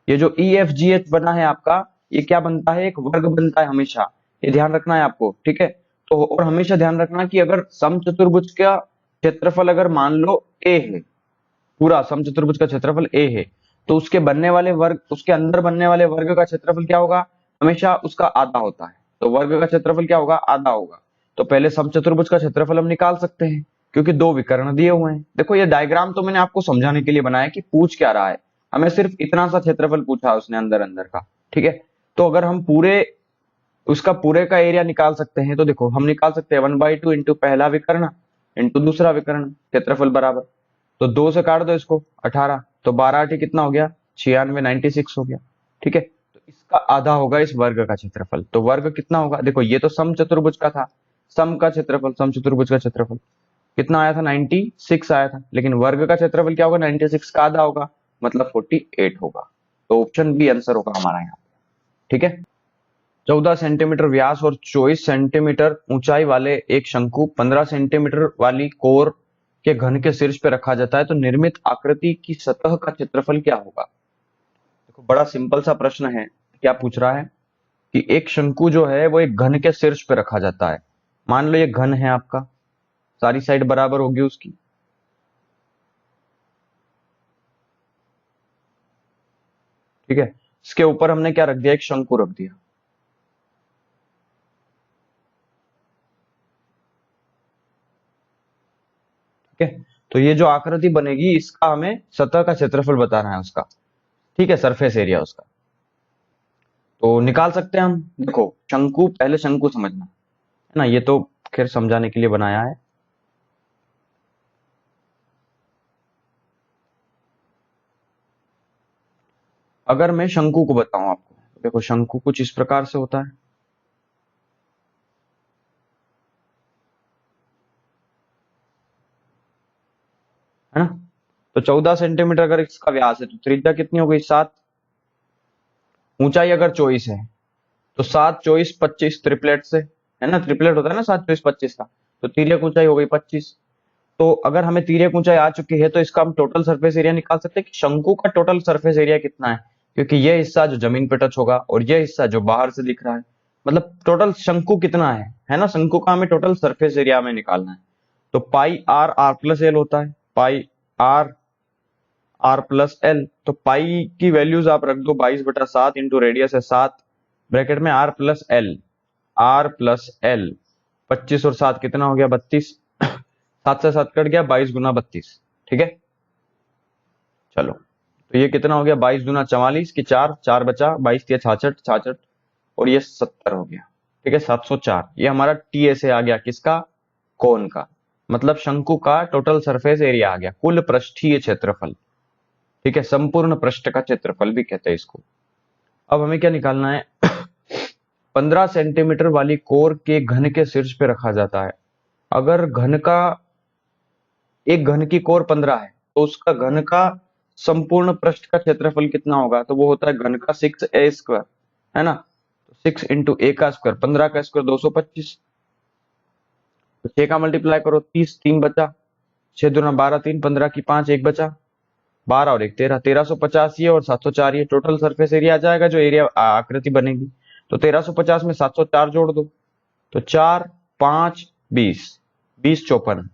ये जो EFGH बना है आपका, ये क्या बनता है, एक वर्ग बनता है हमेशा, ये ध्यान रखना है आपको, ठीक है। तो और हमेशा ध्यान रखना कि अगर समचतुर्भुज का क्षेत्रफल अगर मान लो ए है, पूरा समचतुर्भुज का क्षेत्रफल ए है, तो उसके बनने वाले वर्ग, उसके अंदर बनने वाले वर्ग का क्षेत्रफल क्या होगा, हमेशा उसका आधा होता है। तो वर्ग का क्षेत्रफल क्या होगा, आधा होगा। तो पहले समचतुर्भुज का क्षेत्रफल हम निकाल सकते हैं क्योंकि दो विकर्ण दिए हुए हैं। देखो ये डायग्राम तो मैंने आपको समझाने के लिए बनाया कि पूछ क्या रहा है, हमें सिर्फ इतना सा क्षेत्रफल पूछा उसने अंदर अंदर का, ठीक है। तो अगर हम पूरे उसका पूरे का एरिया निकाल सकते हैं तो देखो हम निकाल सकते हैं 1/2 इंटू पहला विकर्ण इंटू दूसरा विकर्ण, क्षेत्रफल बराबर, तो 2 से काट दो इसको 18, तो 12 कितना हो गया, 96, 96 हो गया, ठीक है। तो इसका आधा होगा इस वर्ग का क्षेत्रफल। तो वर्ग कितना होगा, देखो ये तो समचतुर्भुज का था, सम का क्षेत्रफल, समचतुर्भुज का क्षेत्रफल कितना आया था, 96 आया था, लेकिन वर्ग का क्षेत्रफल क्या होगा, 96 का आधा होगा, मतलब 48 होगा। तो ऑप्शन बी आंसर होगा हमारा यहाँ, ठीक है। 14 सेंटीमीटर व्यास और 24 सेंटीमीटर ऊंचाई वाले एक शंकु 15 सेंटीमीटर वाली कोर के घन के शीर्ष पर रखा जाता है, तो निर्मित आकृति की सतह का क्षेत्रफल क्या होगा। देखो बड़ा सिंपल सा प्रश्न है, क्या पूछ रहा है कि एक शंकु जो है वो एक घन के शीर्ष पर रखा जाता है। मान लो ये घन है आपका, सारी साइड बराबर होगी उसकी, ठीक है। इसके ऊपर हमने क्या रख दिया, एक शंकु रख दिया, ठीक है। तो ये जो आकृति बनेगी इसका हमें सतह का क्षेत्रफल बताना है उसका, ठीक है, सरफेस एरिया उसका। तो निकाल सकते हैं हम। देखो शंकु, पहले शंकु समझना है ना, ये तो खैर समझाने के लिए बनाया है। अगर मैं शंकु को बताऊं आपको, देखो शंकु कुछ इस प्रकार से होता है ना। तो 14 सेंटीमीटर अगर इसका व्यास है तो त्रिज्या कितनी हो गई, 7। ऊंचाई अगर 24 है तो 7, 24, 25 ट्रिपलेट से, है ना, ट्रिपलेट होता है ना 7, 24, 25 का, तो तिर्यक ऊंचाई हो गई 25। तो अगर हमें तिर्यक ऊंचाई आ चुकी है तो इसका हम टोटल सरफेस एरिया निकाल सकते हैं कि शंकु का टोटल सरफेस एरिया कितना है, क्योंकि ये हिस्सा जो जमीन पे टच होगा और ये हिस्सा जो बाहर से दिख रहा है, मतलब टोटल शंकु कितना है ना, शंकु का हमें टोटल सरफेस एरिया में निकालना है। तो पाई आर आर प्लस एल होता है, पाई आर आर प्लस एल। तो पाई की वैल्यूज आप रख दो 22/7 इंटू रेडियस है 7, ब्रैकेट में r plus l, r plus l, 25 और 7 कितना हो गया, 32, 7 से 7 कट गया, 22 गुना 32, ठीक है। चलो तो ये कितना हो गया, 22 गुना 44 की 4, 4 बचा, 22 के 66, 66 और ये 70 हो गया, ठीक है, 704। ये हमारा टी ए से आ गया, किसका, कोन का, मतलब शंकु का टोटल सरफेस एरिया आ गया, कुल पृष्ठीय क्षेत्रफल, ठीक है, संपूर्ण पृष्ठ का क्षेत्रफल भी कहते हैं इसको। अब हमें क्या निकालना है 15 सेंटीमीटर वाली कोर के घन के शीर्ष पे रखा जाता है। अगर घन का, एक घन की कोर 15 है तो उसका घन का संपूर्ण पृष्ठ का क्षेत्रफल कितना होगा, तो वो होता है घन का 6a², है ना। तो 6 इंटू ए का स्क्वायर, 15 का स्क्वायर 225, तो 6 का मल्टीप्लाई करो 30, 3 बचा, 6 दूना 12, 3, 15 की 5, 1 बचा, 12 और 1 13, 1350 ये और 704 ये टोटल सरफेस एरिया आ जाएगा, जो एरिया आकृति बनेगी। तो 1350 में 704 जोड़ दो, तो 4, 5, 20, 20, 54,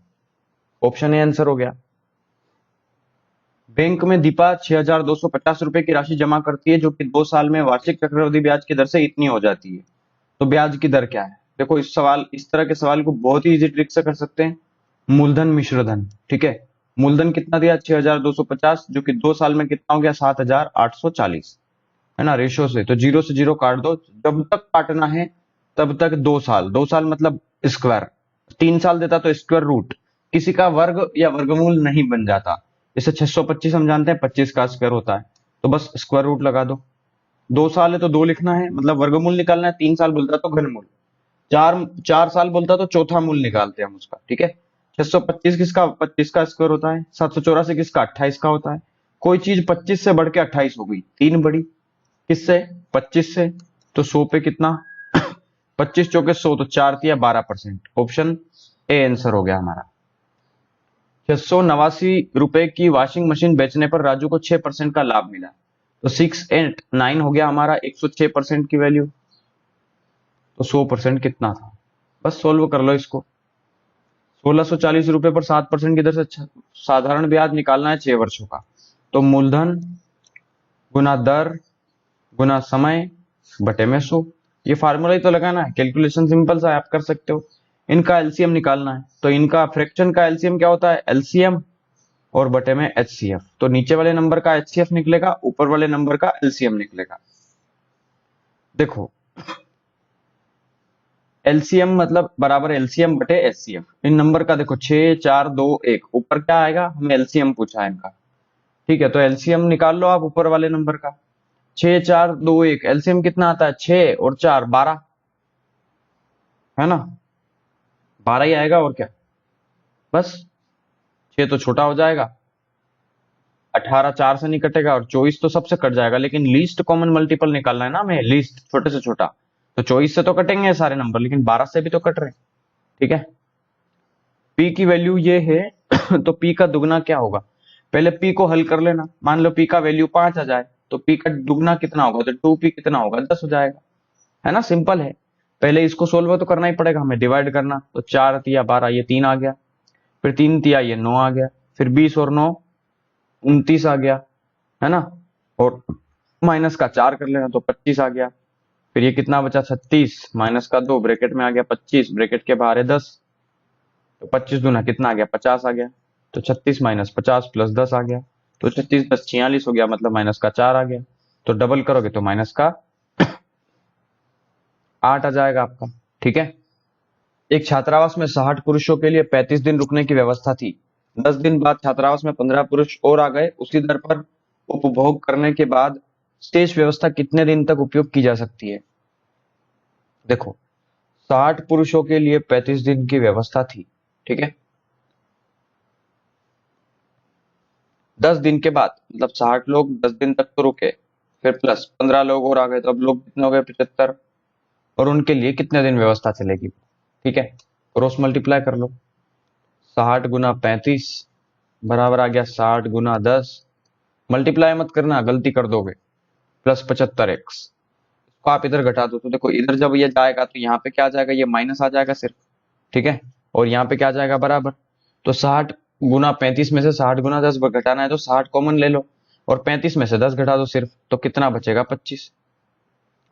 ऑप्शन ए आंसर हो गया। बैंक में दीपा 6,250 रुपए की राशि जमा करती है, जो कि 2 साल में वार्षिक चक्रवृद्धि ब्याज की दर से इतनी हो जाती है। तो ब्याज की दर क्या है, देखो इस तरह के सवाल को बहुत ही इजी ट्रिक से कर सकते हैं। मूलधन मिश्रधन, ठीक है, मूलधन कितना दिया 6,250, जो कि 2 साल में कितना हो गया 7,840, है ना, रेशो से। तो 0 से 0 काट दो, जब तक काटना है तब तक 2 साल, 2 साल मतलब स्क्वायर, 3 साल देता तो स्क्वायर रूट, किसी का वर्ग या वर्गमूल नहीं बन जाता। जैसे 625 हम जानते हैं 25 का स्क्वायर होता है, तो बस स्क्वायर रूट लगा दो। 2 साल है तो 2 लिखना है, मतलब वर्गमूल निकालना है। 3 साल बोलता तो घनमूल, 4 साल बोलता तो चौथा मूल निकालते हैं हम उसका, ठीक है। 625 किसका, 25 का स्क्वायर होता है। 784 किसका, 28 का होता है। कोई चीज 25 से बढ़ के 28 हो गई, 3 बड़ी, किससे, 25 से, तो 100 पे कितना 25 चौके 100, तो 4 दिया 12%, ऑप्शन ए आंसर हो गया हमारा। 689 रुपए की वॉशिंग मशीन बेचने पर राजू को 6% का लाभ मिला, तो 689 हो गया हमारा 106% की वैल्यू, तो 100% कितना था, बस सोल्व कर लो इसको। 1640 रुपए पर 7% की दर से साधारण ब्याज निकालना है 6 वर्षों का। तो मूलधन गुना दर गुना समय बटे में 100। ये फार्मूला ही तो लगाना है, कैलकुलेशन सिंपल सा है, आप कर सकते हो। इनका एलसीएम निकालना है, तो इनका फ्रैक्शन का एलसीएम क्या होता है, एलसीएम और बटे में एचसीएफ। तो नीचे वाले नंबर का एचसीएफ निकलेगा, ऊपर वाले नंबर का एलसीएम निकलेगा। देखो एलसीएम मतलब बराबर एलसीएम बटे एचसीएफ। इन नंबर का देखो 6 4 2 1, ऊपर क्या आएगा, हमें एलसीएम पूछा है इनका। ठीक है, तो एलसीएम निकाल लो आप ऊपर वाले नंबर का। 6 4 2 1 एलसीएम कितना आता है, 6 और 4 12, है ना, 12 ही आएगा और क्या। बस 6 तो छोटा हो जाएगा, 18 4 से नहीं कटेगा और 24 तो सबसे कट जाएगा, लेकिन लीस्ट कॉमन मल्टीपल निकालना है ना हमें, लीस्ट छोटे से छोटा। तो 24 से तो कटेंगे सारे नंबर, लेकिन 12 से भी तो कट रहे हैं। ठीक है, पी की वैल्यू ये है तो पी का दुगना क्या होगा, पहले पी को हल कर लेना। मान लो पी का वैल्यू 5 आ जाए, तो पी का दुगना कितना होगा, तो 2p कितना होगा, 10 हो जाएगा, है ना, सिंपल है। पहले इसको सोल्व तो करना ही पड़ेगा हमें, डिवाइड करना। तो 4 तिया 12, ये 3 आ गया, फिर 3 तिया ये 9 आ गया, फिर 20 और 9 29 आ गया, है ना, और माइनस का 4 कर लेना तो 25 आ गया। फिर ये कितना बचा, 36 माइनस का 2 ब्रैकेट में आ गया 25, ब्रैकेट के बाहर है 10, तो 25 दूना कितना आ गया, 50 आ गया। तो 36 माइनस 50 प्लस 10 आ गया, तो 36 10 46 हो गया, मतलब माइनस का 4 आ गया। तो डबल करोगे तो माइनस का 8 आ जाएगा आपका। ठीक है, एक छात्रावास में 60 पुरुषों के लिए 35 दिन रुकने की व्यवस्था थी। 10 दिन बाद छात्रावास में 15 पुरुष और आ गए। उसी दर पर उपभोग करने के बाद शेष व्यवस्था कितने दिन तक उपयोग की जा सकती है। देखो 60 पुरुषों के लिए 35 दिन की व्यवस्था थी, ठीक है, 10 दिन के बाद मतलब 60 लोग 10 दिन तक तो रुके, फिर प्लस 15 लोग और आ गए, तो अब लोग कितने हो गए, 75, और उनके लिए कितने दिन व्यवस्था चलेगी। ठीक है, क्रॉस मल्टीप्लाई कर लो, 60 गुना 35 बराबर आ गया 60 गुना 10, मल्टीप्लाई मत करना गलती कर दोगे, प्लस 75x। इसको आप इधर घटा दो, तो देखो इधर जब ये जाएगा तो यहाँ पे क्या आ जाएगा, ये माइनस आ जाएगा सिर्फ। ठीक है, और यहाँ पे क्या आ जाएगा, बराबर। तो 60 गुना 35 में से 60 गुना 10 घटाना है, तो 60 कॉमन ले लो और 35 में से 10 घटा दो सिर्फ, तो कितना बचेगा, 25।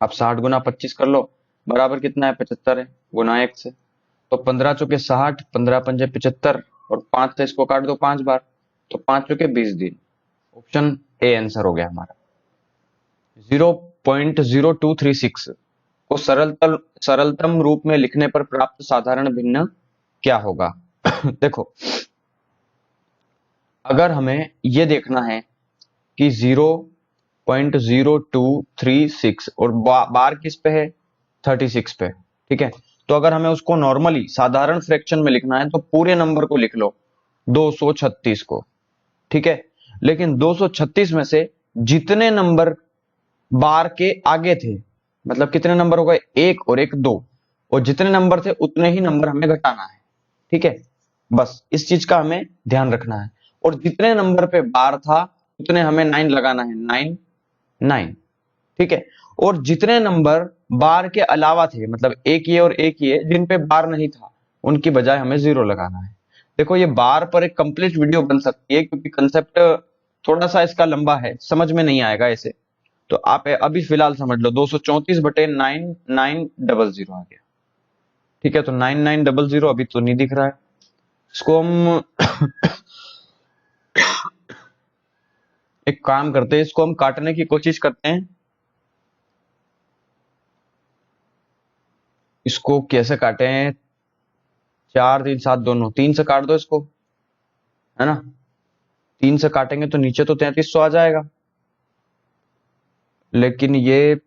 अब 60 गुना 25 कर लो, बराबर कितना है, 75 है, गुना 1 से। तो 15 चौके 60, 15 पंजे 75, और 5 से इसको काट दो 5 बार, तो 5 चौके 20 दिन। ऑप्शन ए आंसर हो गया हमारा। 0.0236 को सरलतम रूप में लिखने पर प्राप्त साधारण भिन्न क्या होगा। देखो अगर हमें यह देखना है कि 0.0236 और बार किस पे है, 36 पे। ठीक है, तो अगर हमें उसको नॉर्मली साधारण फ्रैक्शन में लिखना है तो पूरे नंबर को लिख लो, 236 को। ठीक है, लेकिन 236 में से जितने नंबर बार के आगे थे, मतलब कितने नंबर हो गए, 1 और 1 2, और जितने नंबर थे उतने ही नंबर हमें घटाना है। ठीक है, बस इस चीज का हमें ध्यान रखना है। और जितने नंबर पे बार था उतने हमें 9 लगाना है, 9 9। ठीक है, और जितने नंबर बार के अलावा थे, मतलब एक ये और एक ये, जिन पे बार नहीं था, उनकी बजाय हमें 0 लगाना है। देखो ये बार पर एक कंप्लीट वीडियो बन सकती है, क्योंकि कंसेप्ट थोड़ा सा इसका लंबा है, समझ में नहीं आएगा ऐसे। तो आप अभी फिलहाल समझ लो, 234 बटे 9900 आ गया। ठीक है, तो 9900 अभी तो नहीं दिख रहा है, इसको हम एक काम करते हैं, इसको हम काटने की कोशिश करते हैं। इसको कैसे काटे हैं, 4 3 7 दोनों, 3 से काट दो इसको, है ना, 3 से काटेंगे तो नीचे तो 3300 आ जाएगा, लेकिन ये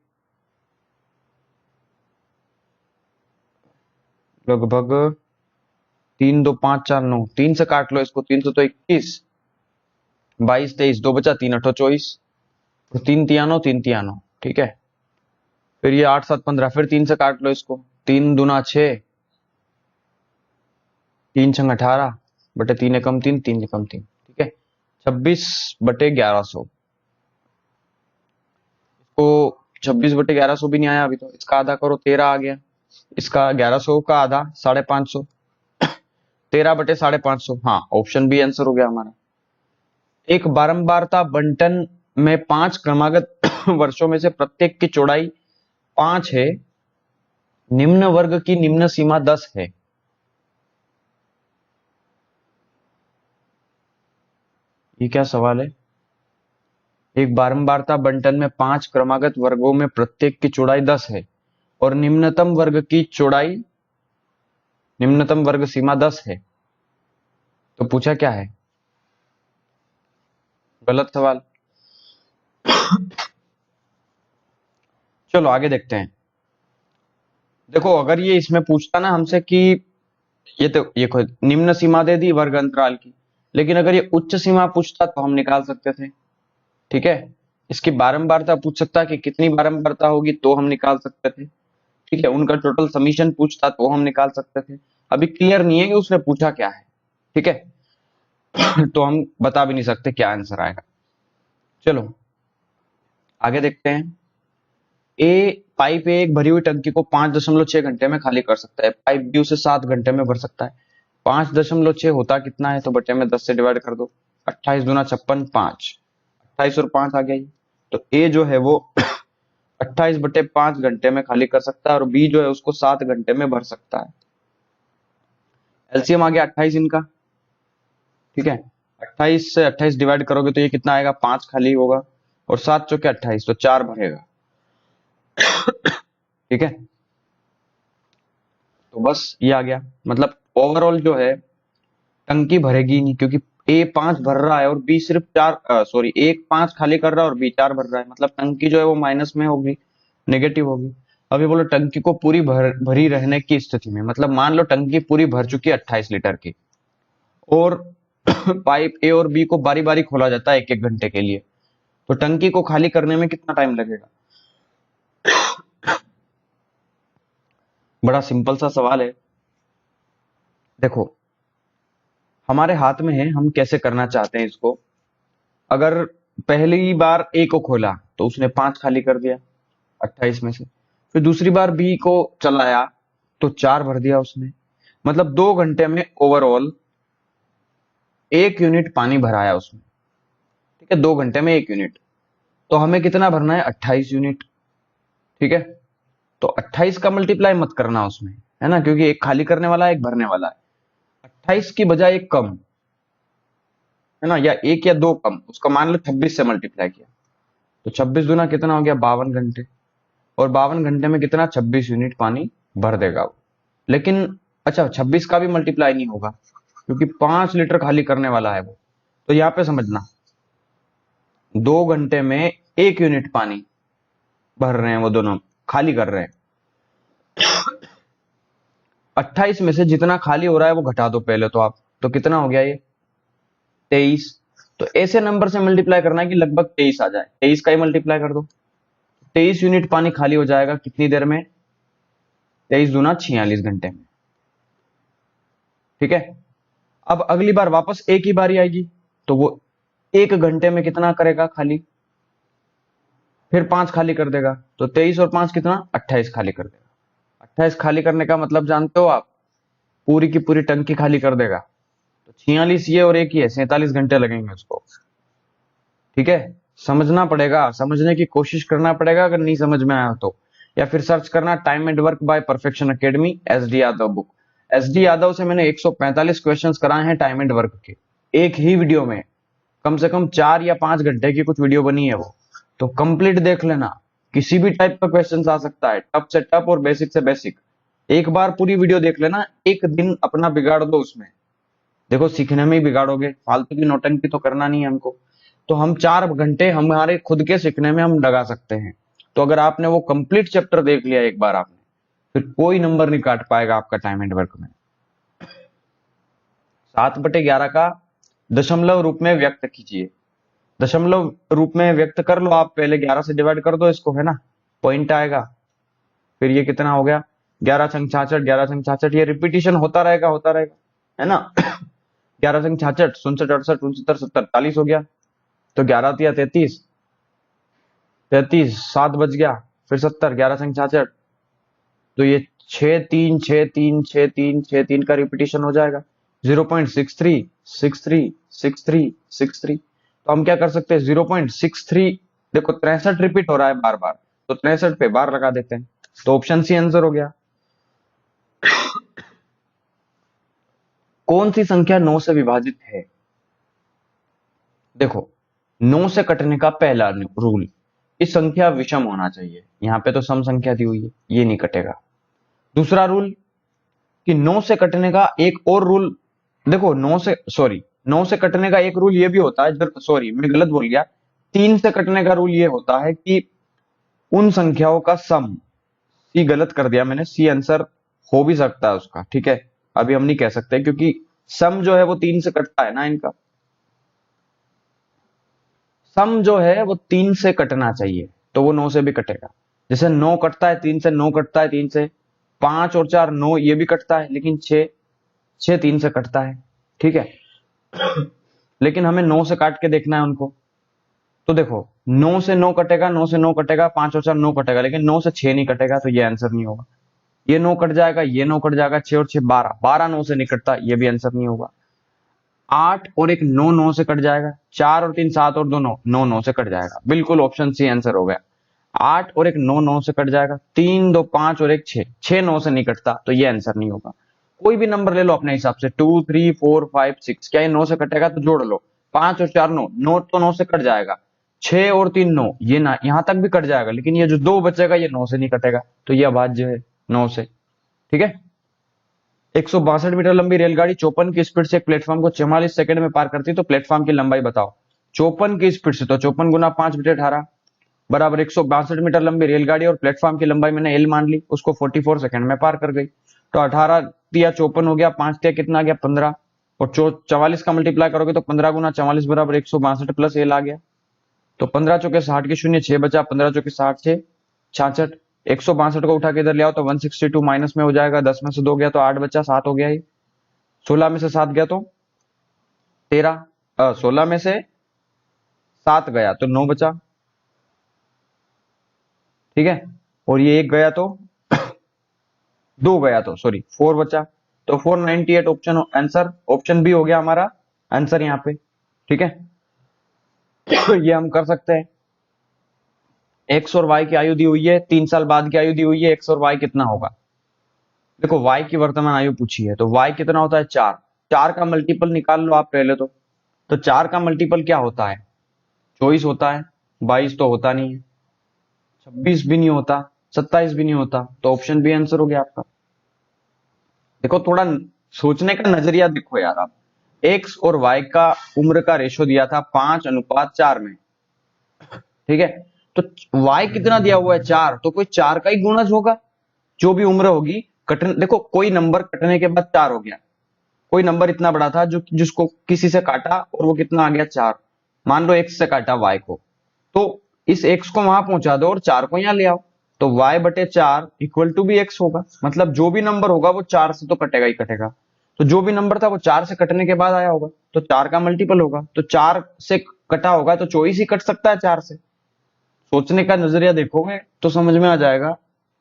लगभग 3 2 5 4 9, 3 से काट लो इसको, 3 तो 21, 22 23, 2 बचा, 3 8 24, तो 3 तिया 9, 3 तिया 9। ठीक है, फिर ये 8 7 15, फिर 3 से काट लो इसको, 3 दूना 6, 3 छंग 18 बटे 3 एकम 3, 3 एकम 3। ठीक है, 26 बटे 1100, इसको 26 बटे 1100 भी नहीं आया अभी, तो इसका आधा करो, 13 आ गया। इसका 1100 का आधा 550, 13/550। हाँ, ऑप्शन बी आंसर हो गया हमारा। एक बारंबारता बंटन में 5 क्रमागत वर्षों में से प्रत्येक की चौड़ाई 5 है, निम्न वर्ग की निम्न सीमा 10 है। ये क्या सवाल है? एक बारंबारता बंटन में 5 क्रमागत वर्गों में प्रत्येक की चौड़ाई 10 है और निम्नतम वर्ग की चौड़ाई, निम्नतम वर्ग सीमा 10 है। तो पूछा क्या है? गलत सवाल। चलो आगे देखते हैं। देखो, अगर ये इसमें पूछता ना हमसे कि ये निम्न सीमा दे दी वर्ग अंतराल की, लेकिन अगर ये उच्च सीमा पूछता तो हम निकाल सकते थे। ठीक है, इसकी बारंबारता पूछ सकता कि कितनी बारंबारता होगी तो हम निकाल सकते थे। ठीक है, उनका टोटल समीशन पूछता तो हम निकाल सकते थे। अभी क्लियर नहीं है कि उसने पूछा क्या है। ठीक है, तो हम बता भी नहीं सकते क्या आंसर आएगा। चलो आगे देखते हैं। ए पाइप ए एक भरी हुई टंकी को 5.6 घंटे में खाली कर सकता है। पाइप बी उसे 7 घंटे में भर सकता है। 5.6 होता कितना है? तो बटे में 10 से डिवाइड कर दो। 28 दूना 56, 5, 28 और 5 आ गया। तो ए जो है वो 28/5 घंटे में खाली कर सकता है और बी जो है उसको 7 घंटे में भर सकता है। एलसीएम आ गया 28 इनका। ठीक है, 28 से 28 डिवाइड करोगे तो ये कितना आएगा? 5 खाली होगा और 7 चौके 28, तो 4 भरेगा। ठीक है, तो बस ये आ गया। मतलब ओवरऑल जो है टंकी भरेगी नहीं, क्योंकि ए 5 भर रहा है और बी सिर्फ 4, सॉरी, एक 5 खाली कर रहा है और बी 4 भर रहा है। मतलब टंकी जो है वो माइनस में होगी, नेगेटिव होगी। अभी बोलो टंकी को पूरी भरी रहने की स्थिति में, मतलब मान लो टंकी पूरी भर चुकी है 28 लीटर की, और पाइप ए और बी को बारी बारी खोला जाता है 1-1 घंटे के लिए, तो टंकी को खाली करने में कितना टाइम लगेगा? बड़ा सिंपल सा सवाल है। देखो, हमारे हाथ में है हम कैसे करना चाहते हैं इसको। अगर पहली बार ए को खोला तो उसने 5 खाली कर दिया 28 में से, फिर दूसरी बार बी को चलाया तो 4 भर दिया उसने। मतलब 2 घंटे में ओवरऑल 1 यूनिट पानी भराया उसमें। ठीक है, 2 घंटे में 1 यूनिट, तो हमें कितना भरना है? 28 यूनिट। ठीक है, तो 28 का मल्टीप्लाई मत करना उसमें, है ना, क्योंकि एक खाली करने वाला है एक भरने वाला है। 28 की बजाय एक कम, है ना, या 1 या 2 कम, उसका मान लो 26 से मल्टीप्लाई किया, तो 26 दूना कितना हो गया? 52 घंटे। और 52 घंटे में कितना? 26 यूनिट पानी भर देगा वो। लेकिन अच्छा, 26 का भी मल्टीप्लाई नहीं होगा क्योंकि 5 लीटर खाली करने वाला है वो। तो यहां पे समझना, 2 घंटे में 1 यूनिट पानी भर रहे हैं वो दोनों, खाली कर रहे हैं। 28 में से जितना खाली हो रहा है वो घटा दो पहले तो आप, तो कितना हो गया ये? 23। तो ऐसे नंबर से मल्टीप्लाई करना है कि लगभग 23 आ जाए। 23 का ही मल्टीप्लाई कर दो, 23 यूनिट पानी खाली हो जाएगा कितनी देर में? 23 दूना 46 घंटे में। ठीक है, अब अगली बार वापस एक ही बारी आएगी तो वो 1 घंटे में कितना करेगा खाली? फिर 5 खाली कर देगा, तो 23 और 5 कितना? 28 खाली कर देगा। 28 खाली करने का मतलब जानते हो आप? पूरी की पूरी टंकी खाली कर देगा। तो 46 ये और एक ही है, 47 घंटे लगेंगे उसको। ठीक है, समझना पड़ेगा, समझने की कोशिश करना पड़ेगा अगर नहीं समझ में आया तो, या फिर सर्च करना time and work by perfection academy, SD Yadav book. SD Yadav से मैंने 145 क्वेश्चंस कराए हैं टाइम एंड वर्क के, एक ही वीडियो में। कम से कम 4 या 5 घंटे की कुछ वीडियो बनी है वो, तो कंप्लीट देख लेना। किसी भी टाइप का क्वेश्चन आ सकता है, टफ से टफ और बेसिक से बेसिक। एक बार पूरी वीडियो देख लेना, एक दिन अपना बिगाड़ दो उसमें। देखो, सीखने में ही बिगाड़ोगे, फालतू की नौटंकी तो करना नहीं है हमको। तो हम 4 घंटे हमारे खुद के सीखने में हम लगा सकते हैं। तो अगर आपने वो कंप्लीट चैप्टर देख लिया एक बार आपने, फिर कोई नंबर नहीं काट पाएगा आपका टाइम एंड वर्क में। 7/11 का दशमलव रूप में व्यक्त कीजिए। दशमलव रूप में व्यक्त कर लो आप, पहले 11 से डिवाइड कर दो इसको, है ना, पॉइंट आएगा। फिर ये कितना हो गया? 11 छंग 66, 11 छंग 66, ये रिपीटिशन होता रहेगा, है ना। 11 छंग 66, 67, 68, 69, 70, 40 हो गया। तो 11 तिया 33, 33, 7 बच गया, फिर 70, 11 छंग 66, तो ये 6 3 का रिपीटिशन हो जाएगा। 0.63 63 63 63। तो हम क्या कर सकते हैं, 0.63, देखो 63 रिपीट हो रहा है बार बार, तो 63 पे बार लगा देते हैं, तो ऑप्शन सी आंसर हो गया। कौन सी संख्या 9 से विभाजित है? देखो 9 से कटने का पहला रूल, इस संख्या विषम होना चाहिए। यहां पे तो सम संख्या दी हुई है, ये नहीं कटेगा। दूसरा रूल कि 9 से कटने का एक और रूल, देखो 9 से कटने का एक रूल ये भी होता है, सॉरी मैं गलत बोल गया, 3 से कटने का रूल ये होता है कि उन संख्याओं का सम, सी गलत कर दिया मैंने, सी आंसर हो भी सकता है उसका, ठीक है, अभी हम नहीं कह सकते क्योंकि सम जो है वो 3 से कटता है ना, इनका सम जो है वो 3 से कटना चाहिए, तो वो 9 से भी कटेगा। जैसे 9 कटता है 3 से, 9 कटता है 3 से, 5 और 4 9, ये भी कटता है, लेकिन 6 3 से कटता है, ठीक है। लेकिन हमें 9 से काट के देखना है उनको, तो देखो 9 से 9 कटेगा, 9 से 9 कटेगा, 5 और 4 9 कटेगा, लेकिन 9 से 6 नहीं कटेगा, तो ये आंसर नहीं होगा। ये 9 कट जाएगा, ये 9 कट जाएगा, 6 और 6 12, 12 9 से नहीं कटता, ये भी आंसर नहीं होगा। 8 और 1 9 9 से कट जाएगा, 4 और 3 7 और 2 9 9 9 से कट जाएगा, बिल्कुल ऑप्शन सी आंसर हो गया। 8 और 1 9 9 से कट जाएगा, 3 2 5 और 1 6 6 9 से नहीं कटता, तो ये आंसर नहीं होगा। कोई भी नंबर ले लो अपने हिसाब से, 2 3 4 5 6, क्या ये 9 से कटेगा? तो जोड़ लो, 5 और 4 9 9, तो 9 से कट जाएगा, 6 और 3 9, ये ना यहां तक भी कट जाएगा, लेकिन ये जो 2 बचेगा ये 9 से नहीं कटेगा, तो ये अभाज्य है 9 से, ठीक है। 162 मीटर लंबी रेलगाड़ी 54 की स्पीड से एक प्लेटफॉर्म को 44 सेकंड में पार करती है, तो प्लेटफॉर्म की लंबाई बताओ। 54 की स्पीड से, तो 54 गुना 5/18 बराबर 162 मीटर लंबी रेलगाड़ी, और प्लेटफॉर्म की लंबाई मैंने एल मान ली, उसको 44 सेकंड में पार कर गई। तो 18 तिया 54 हो गया, 5 तिया कितना आ गया 15, और 44 का मल्टीप्लाई करोगे तो 15 गुना 44 बराबर 162 प्लस एल आ गया। तो 15 चौके 60 के शून्य, 6 बचा, 15 चौके 60 से 66, 162 को उठा के इधर ले आओ तो 162 माइनस में हो जाएगा, 10 में से 2 गया तो 8 बचा, 7 हो गया ये, 16 में से 7 गया तो 13, 16 में से 7 गया तो 9 बचा, ठीक है, और ये 1 गया तो 2 गया तो सॉरी 4 बचा, तो 498 ऑप्शन आंसर, ऑप्शन बी हो गया हमारा आंसर यहाँ पे, ठीक है। ये हम कर सकते हैं। एक्स और वाई की आयु दी हुई है, 3 साल बाद की आयु दी हुई है, एक्स और वाई कितना होगा? देखो वाई की वर्तमान आयु पूछी है, तो वाई कितना होता है 4, 4 का मल्टीपल निकाल लो आप पहले तो 4 का मल्टीपल क्या होता है? 24 होता है, 22 तो होता नहीं है, 26 भी नहीं होता, 27 भी नहीं होता, तो ऑप्शन बी आंसर हो गया आपका। देखो थोड़ा सोचने का नजरिया देखो यार आप, एक्स और वाई का उम्र का रेशो दिया था 5:4 में, ठीक है, तो वाई कितना दिया हुआ है 4, तो कोई 4 का ही गुणज होगा, जो भी उम्र होगी कटने, देखो कोई नंबर कटने के बाद 4 हो गया, कोई नंबर इतना बड़ा था जो जिसको किसी से काटा और वो कितना आ गया 4, मान लो एक्स से काटा वाई को, तो इस एक्स को वहां पहुंचा दो और 4 को यहां ले आओ, तो y/4 इक्वल टू भी x होगा, मतलब जो भी नंबर होगा वो 4 से तो कटेगा ही कटेगा, तो जो भी नंबर था वो 4 से कटने के बाद आया होगा, तो 4 का मल्टीपल होगा, तो 4 से कटा होगा तो 24 ही कट सकता है 4 से। सोचने का नजरिया देखोगे तो समझ में आ जाएगा,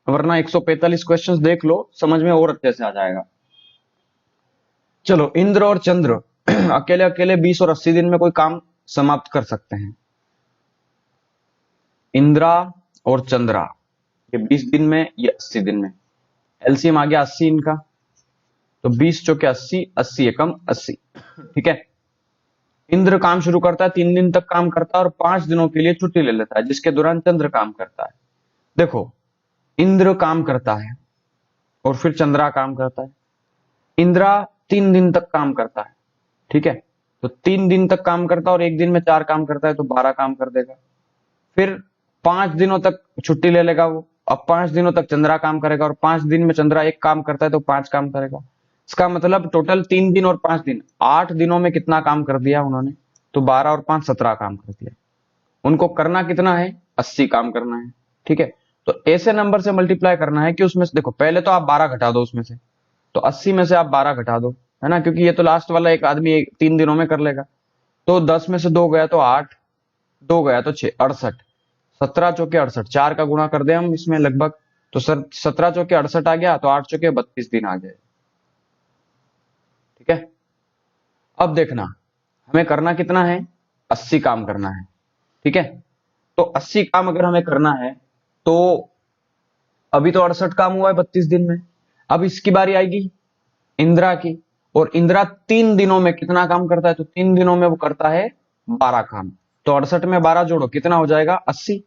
वरना 145 क्वेश्चंस देख लो, समझ में और अच्छे से आ जाएगा। चलो इंद्र और चंद्र अकेले अकेले 20 और 80 दिन में कोई काम समाप्त कर सकते हैं। इंद्रा और चंद्रा, ये 20 दिन में, ये 80 दिन में, एलसीएम आ गया 80 इनका, तो 20 चौके 80, 80 एकम 80, ठीक है। इंद्र काम शुरू करता है, 3 दिन तक काम करता है और 5 दिनों के लिए छुट्टी ले लेता है, जिसके दौरान चंद्र काम करता है। देखो इंद्र काम करता है और फिर चंद्रा काम करता है, इंद्रा 3 दिन तक काम करता है, ठीक है, तो 3 दिन तक काम करता है और 1 दिन में 4 काम करता है, तो 12 काम कर देगा। फिर 5 दिनों तक छुट्टी ले लेगा वो, अब 5 दिनों तक चंद्रा काम करेगा और 5 दिन में चंद्रा 1 काम करता है, तो 5 काम करेगा। इसका मतलब टोटल 3 दिन और 5 दिन, 8 दिनों में कितना काम कर दिया उन्होंने? तो 12 और 5 17 काम कर दिया। उनको करना कितना है? 80 काम करना है, ठीक है। तो ऐसे नंबर से मल्टीप्लाई करना है कि उसमें से देखो पहले तो आप 12 घटा दो उसमें से, तो 80 में से आप 12 घटा दो, है ना, क्योंकि ये तो लास्ट वाला एक आदमी 3 दिनों में कर लेगा। तो 10 में से 2 गया तो 8, 2 गया तो 6, 68, 17 चौके 68, 4 का गुणा कर दे हम इसमें लगभग, तो सर 17 चौके 68 आ गया, तो 8 चौके 32 दिन आ गए। ठीक है, अब देखना हमें करना कितना है, 80 काम करना है। ठीक है, तो 80 काम अगर हमें करना है तो अभी तो 68 काम हुआ है 32 दिन में, अब इसकी बारी आएगी इंदिरा की, और इंदिरा 3 दिनों में कितना काम करता है, तो 3 दिनों में वो करता है 12 काम। तो 68 में 12 जोड़ो कितना हो जाएगा 80,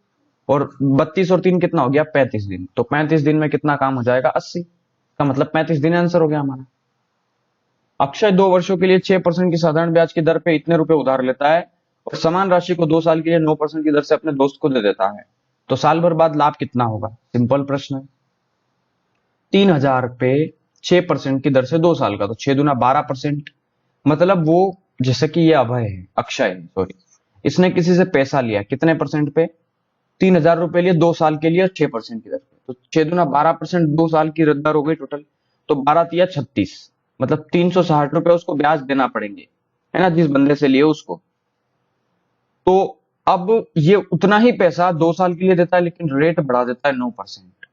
और 32 और 3 कितना हो गया 35 दिन, तो 35 दिन में कितना काम हो जाएगा 80, का मतलब 35 दिन आंसर हो गया हमारा। अक्षय 2 वर्षों के लिए 6% की साधारण ब्याज की दर पे इतने रुपए उधार लेता है और समान राशि को 2 साल के लिए 9% की दर से अपने दोस्त को दे देता है, तो साल भर बाद लाभ कितना होगा। सिंपल प्रश्न है, 3000 पे 6% की दर से 2 साल का, तो 6 दूना 12%। मतलब वो, जैसे कि ये अभय है, अक्षय है सॉरी, इसने किसी से पैसा लिया कितने परसेंट पे, 3000 रुपए लिए 2 साल के लिए 6% की दर पे, तो 6 दूना 12%, 2 साल की दर हो गई टोटल, तो 12 तिया 36, मतलब 360 रुपए उसको ब्याज देना पड़ेंगे, है ना, जिस बंदे से लिए उसको। तो अब ये उतना ही पैसा 2 साल के लिए देता है, लेकिन रेट बढ़ा देता है 9%।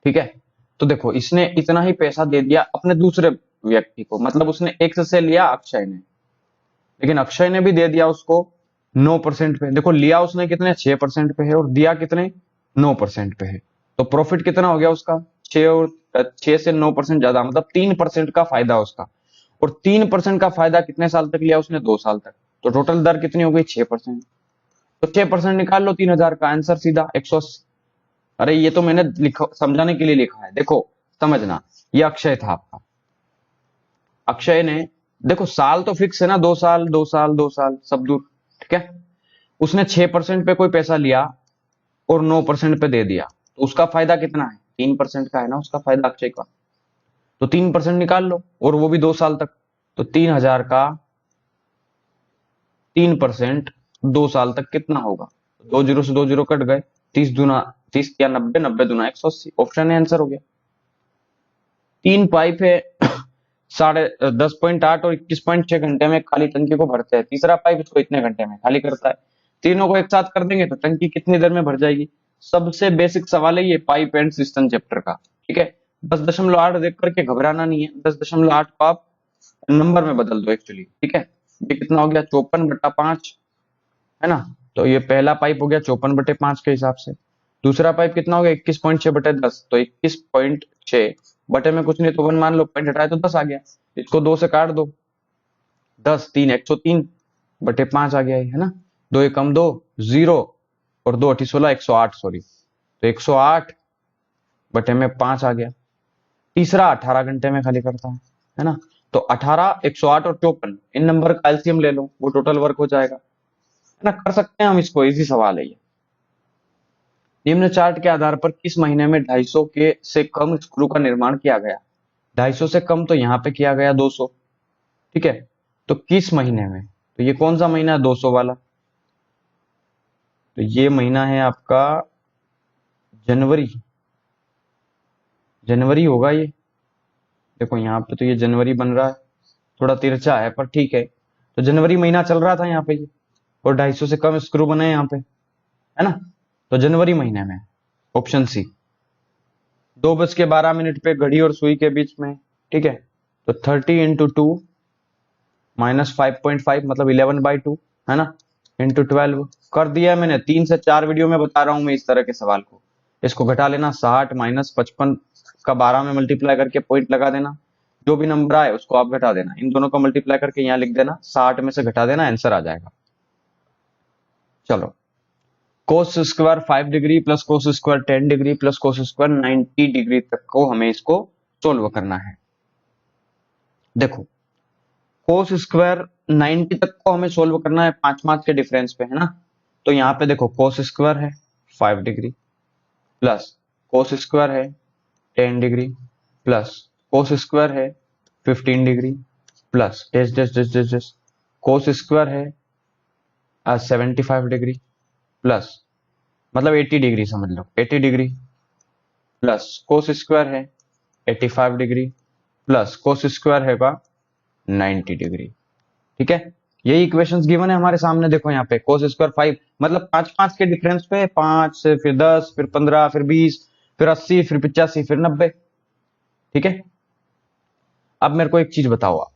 ठीक है, तो देखो इसने इतना ही पैसा दे दिया अपने दूसरे व्यक्ति को, मतलब उसने एक्स से लिया अक्षय ने, लेकिन अक्षय ने भी दे दिया उसको 9% पे। देखो लिया उसने कितने 6% पे है, और दिया कितने 9% पे है, तो प्रॉफिट कितना हो गया उसका 6, और 6 से 9% ज्यादा, मतलब 3% का फायदा उसका, और 3% का फायदा कितने साल तक लिया उसने 2 साल तक, तो टोटल दर कितनी हो गई 6%। तो 6% निकाल लो 3000 का आंसर सीधा 180। अरे ये तो मैंने लिखा समझाने के लिए लिखा है, देखो समझना, ये अक्षय था आपका, अक्षय ने देखो साल तो फिक्स है ना, 2 साल 2 साल 2 साल सब दूर। ठीक है, उसने 6% पे कोई पैसा लिया और 9% पे दे दिया, तो उसका फायदा कितना है 3% का है ना उसका फायदा अक्षय का, तो 3% निकाल लो, और वो भी 2 साल तक, तो 3000 का 3% 2 साल तक कितना होगा, 2 जीरो से 2 जीरो कट गए, 30 या 90, 90 दूना 180, ऑप्शन है आंसर हो गया। 3 पाइप है 10.8 और 21.6 घंटे में खाली टंकी को भरते हैं, तीसरा पाइप इसको इतने घंटे में खाली करता है, तीनों को एक साथ कर देंगे तो टंकी कितनी देर में भर जाएगी। सबसे बेसिक सवाल है ये पाइप एंड सिस्टम चैप्टर का। ठीक है, 10.8 देख करके घबराना नहीं है, 10.8 को आप नंबर में बदल दो एक्चुअली। ठीक है, ये कितना हो गया 54/5, है ना, तो ये पहला पाइप हो गया 54/5 के हिसाब से, दूसरा पाइप कितना हो गया 21.6/10, तो 21.6 बटे में कुछ नहीं तो 1 मान लो, पॉइंट हटाए तो 10 आ गया, इसको 2 से काट दो, 10 3 103/5 आ गया है ना, 2 एकम 2 0, और 2 8 16 108 सॉरी, तो 108 बटे में 5 आ गया। तीसरा 18 घंटे में खाली करता है ना, तो 18 108 और 54 इन नंबर का एलसीएम ले लो, वो टोटल वर्क हो जाएगा, है ना, कर सकते हैं हम इसको, इजी सवाल है ये। निम्न चार्ट के आधार पर किस महीने में 250 के से कम स्क्रू का निर्माण किया गया। 250 से कम तो यहाँ पे किया गया 200। ठीक है, तो किस महीने में, तो ये कौन सा महीना है 200 वाला, तो ये महीना है आपका जनवरी, जनवरी होगा ये, देखो यहाँ पे तो ये जनवरी बन रहा है, थोड़ा तिरछा है पर ठीक है, तो जनवरी महीना चल रहा था यहाँ पे ये, और 250 से कम स्क्रू बने यहाँ पे, है ना, तो जनवरी महीने में, ऑप्शन सी। 2:12 पे घड़ी और सुई के बीच में। ठीक है, तो 30 इंटू 2 माइनस 5.5 मतलब 11/2, है ना, इंटू 12 कर दिया है मैंने, 3 से 4 वीडियो में बता रहा हूं मैं इस तरह के सवाल को। इसको घटा लेना, 60 माइनस 55 का 12 में मल्टीप्लाई करके पॉइंट लगा देना, जो भी नंबर आए उसको आप घटा देना, इन दोनों को मल्टीप्लाई करके यहाँ लिख देना, 60 में से घटा देना, आंसर आ जाएगा। चलो, cos square 5 degree plus cos square 10 degree plus cos square 90 degree तक को हमें इसको सोल्व करना है। देखो कोस स्क्वायर 90 तक को हमें सोल्व करना है 5 मार्क्स के डिफरेंस पे, है ना, तो यहाँ पे देखो कोस स्क्वायर है 5 डिग्री प्लस कोस स्क्वायर है 10 डिग्री प्लस कोस स्क्वायर है 15 डिग्री प्लस डेस डेस डेस डेस डेस कोस स्क्वायर है 75 डिग्री प्लस मतलब 80 डिग्री समझ लो, 80 डिग्री प्लस कोस स्क्वायर है 85 डिग्री प्लस कोस स्क्वायर है 90 डिग्री। ठीक है, यही इक्वेशंस गिवन है हमारे सामने, देखो यहाँ पे कोस स्क्वायर 5 मतलब 5 5 के डिफरेंस पे, 5 से फिर 10 फिर 15 फिर 20 फिर 80, फिर 85, फिर 90। ठीक है, अब मेरे को एक चीज बताओ आप,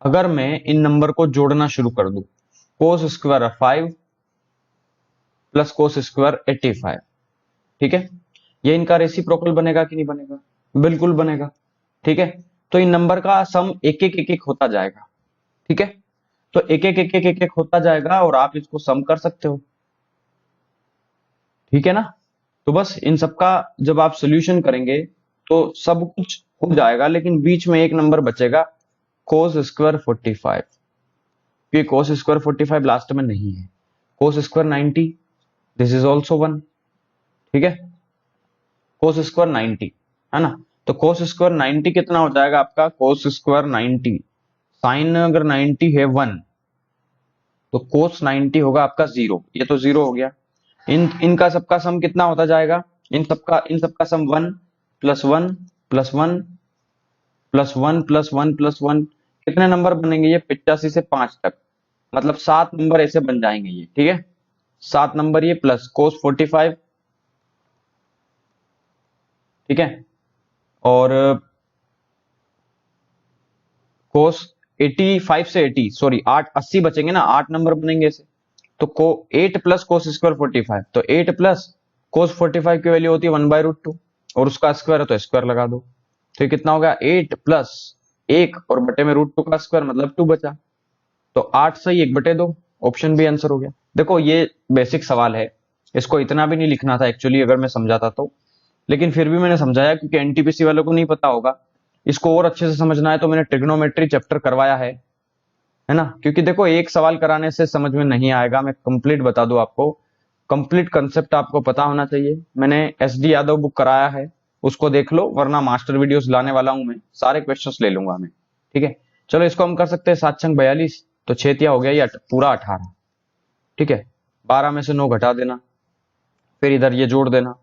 अगर मैं इन नंबर को जोड़ना शुरू कर दूं, cos square 5 plus cos square 85, ठीक है, ये इनका रेसिप्रोकल बनेगा कि नहीं बनेगा? बिल्कुल बनेगा। ठीक है, तो इन नंबर का सम एक एक होता जाएगा। ठीक है, तो एक एक होता जाएगा और आप इसको सम कर सकते हो। ठीक है ना? तो बस इन सबका जब आप सोल्यूशन करेंगे तो सब कुछ हो जाएगा, लेकिन बीच में एक नंबर बचेगा, कोस स्क्वायर 45, क्योंकि कोस स्क्वायर 45 लास्ट में नहीं है। Cos square 90, this is also 1। ठीक है, कोस स्क्वायर 90 है ना, तो कोस स्क्वायर 90 कितना हो जाएगा आपका? कोस स्क्वायर 90 साइन अगर 90 है 1, तो कोस 90 होगा आपका 0, ये तो 0 हो गया। इनका सबका सम कितना होता जाएगा? इन सबका सम 1 plus 1 plus 1 plus 1 plus 1 plus 1, कितने नंबर बनेंगे ये? 85 से 5 तक, मतलब 7 नंबर ऐसे बन जाएंगे ये। ठीक है, 7 नंबर ये प्लस कोस 45। ठीक है, और कोस 85 से 80, सॉरी 8 80 बचेंगे ना, 8 नंबर बनेंगे ऐसे। तो को 8 प्लस कोस स्क्वायर 45, तो 8 प्लस कोस 45 की वैल्यू होती है 1/√2, और उसका स्क्वायर है तो स्क्वायर लगा दो। तो ये कितना हो गया? 8 प्लस 1 और बटे में √2 का स्क्वायर, मतलब 2 बचा। तो 8 सही 1/2, ऑप्शन बी आंसर हो गया। देखो ये बेसिक सवाल है, इसको इतना भी नहीं लिखना था एक्चुअली अगर मैं समझाता तो, लेकिन फिर भी मैंने समझाया क्योंकि एनटीपीसी वालों को नहीं पता होगा। इसको और अच्छे से समझना है तो मैंने ट्रिग्नोमेट्री चैप्टर करवाया है ना, क्योंकि देखो एक सवाल कराने से समझ में नहीं आएगा, मैं कंप्लीट बता दूं आपको, कंप्लीट कंसेप्ट आपको पता होना चाहिए। मैंने एसडी यादव बुक कराया है, उसको देख लो, वरना मास्टर वीडियोस लाने वाला हूं मैं, सारे क्वेश्चंस ले लूंगा मैं। ठीक है, चलो इसको हम कर सकते हैं 7 छंग 42, तो 6 हो गया ये पूरा 18। ठीक है, 12 में से 9 घटा देना, फिर इधर ये जोड़ देना,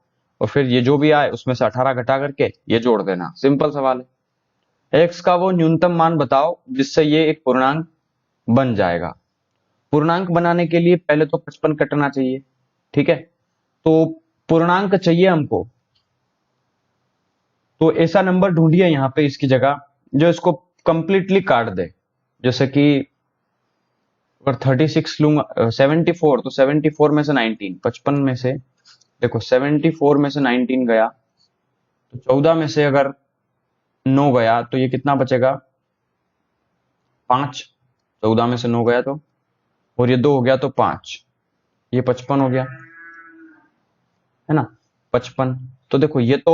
और फिर ये जो भी आए उसमें से 18 घटा करके ये जोड़ देना, सिंपल सवाल है। एक्स का वो न्यूनतम मान बताओ जिससे ये एक पूर्णांक बन जाएगा। पूर्णांक बनाने के लिए पहले तो 55 कटना चाहिए। ठीक है, तो पूर्णांक चाहिए हमको, तो ऐसा नंबर ढूंढिए यहां पे इसकी जगह जो इसको कंप्लीटली काट दे। जैसे कि अगर 36 लूंगा 74, तो 74 में से 19, 55 में से देखो 74 में से 19 गया, तो 14 में से अगर 9 गया तो ये कितना बचेगा? 5। 14 में से 9 गया तो, और ये 2 हो गया तो 5, ये 55 हो गया, है ना, 55। तो देखो ये तो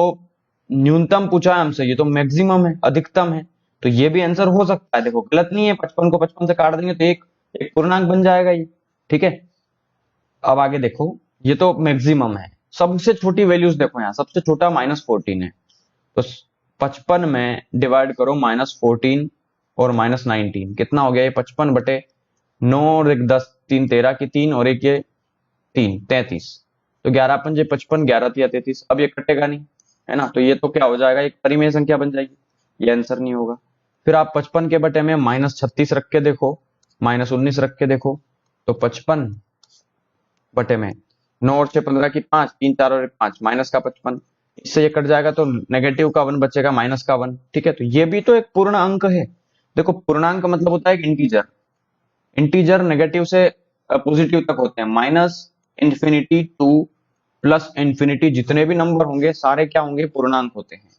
न्यूनतम पूछा है हमसे, ये तो मैक्सिमम है, अधिकतम है, तो ये भी आंसर हो सकता है। देखो गलत नहीं है, 55 को 55 से काट देंगे तो एक एक पूर्णांक बन जाएगा ये। ठीक है, अब आगे देखो, ये तो मैक्सिमम है, सबसे छोटी वैल्यूज देखो, यहाँ सबसे छोटा -14 है, तो 55 में डिवाइड करो -14 और -19, कितना हो गया ये? 55/9 और एक 10, 3 13 की 3 और एक ये 3 33, तो 11 पंजे 55, 11 तिया 33, अब ये कटेगा नहीं, है ना, तो ये तो क्या हो जाएगा? एक परिमेय संख्या बन जाएगी, ये आंसर नहीं होगा। फिर आप 55 के बटे में -36 रख के देखो, -19 रख के देखो, तो 55 बटे में 9 और 6 15 की 5, 3 4 और 1 5, माइनस का 55, इससे ये कट जाएगा तो नेगेटिव का 1 बचेगा, माइनस का 1। ठीक है, तो ये भी तो एक पूर्ण अंक है। देखो पूर्णांक मतलब होता है एक इंटीजर, इंटीजर नेगेटिव से पॉजिटिव तक होते हैं, -इंफिनिटी टू +इंफिनिटी, जितने भी नंबर होंगे सारे क्या होंगे? पूर्णांक होते हैं।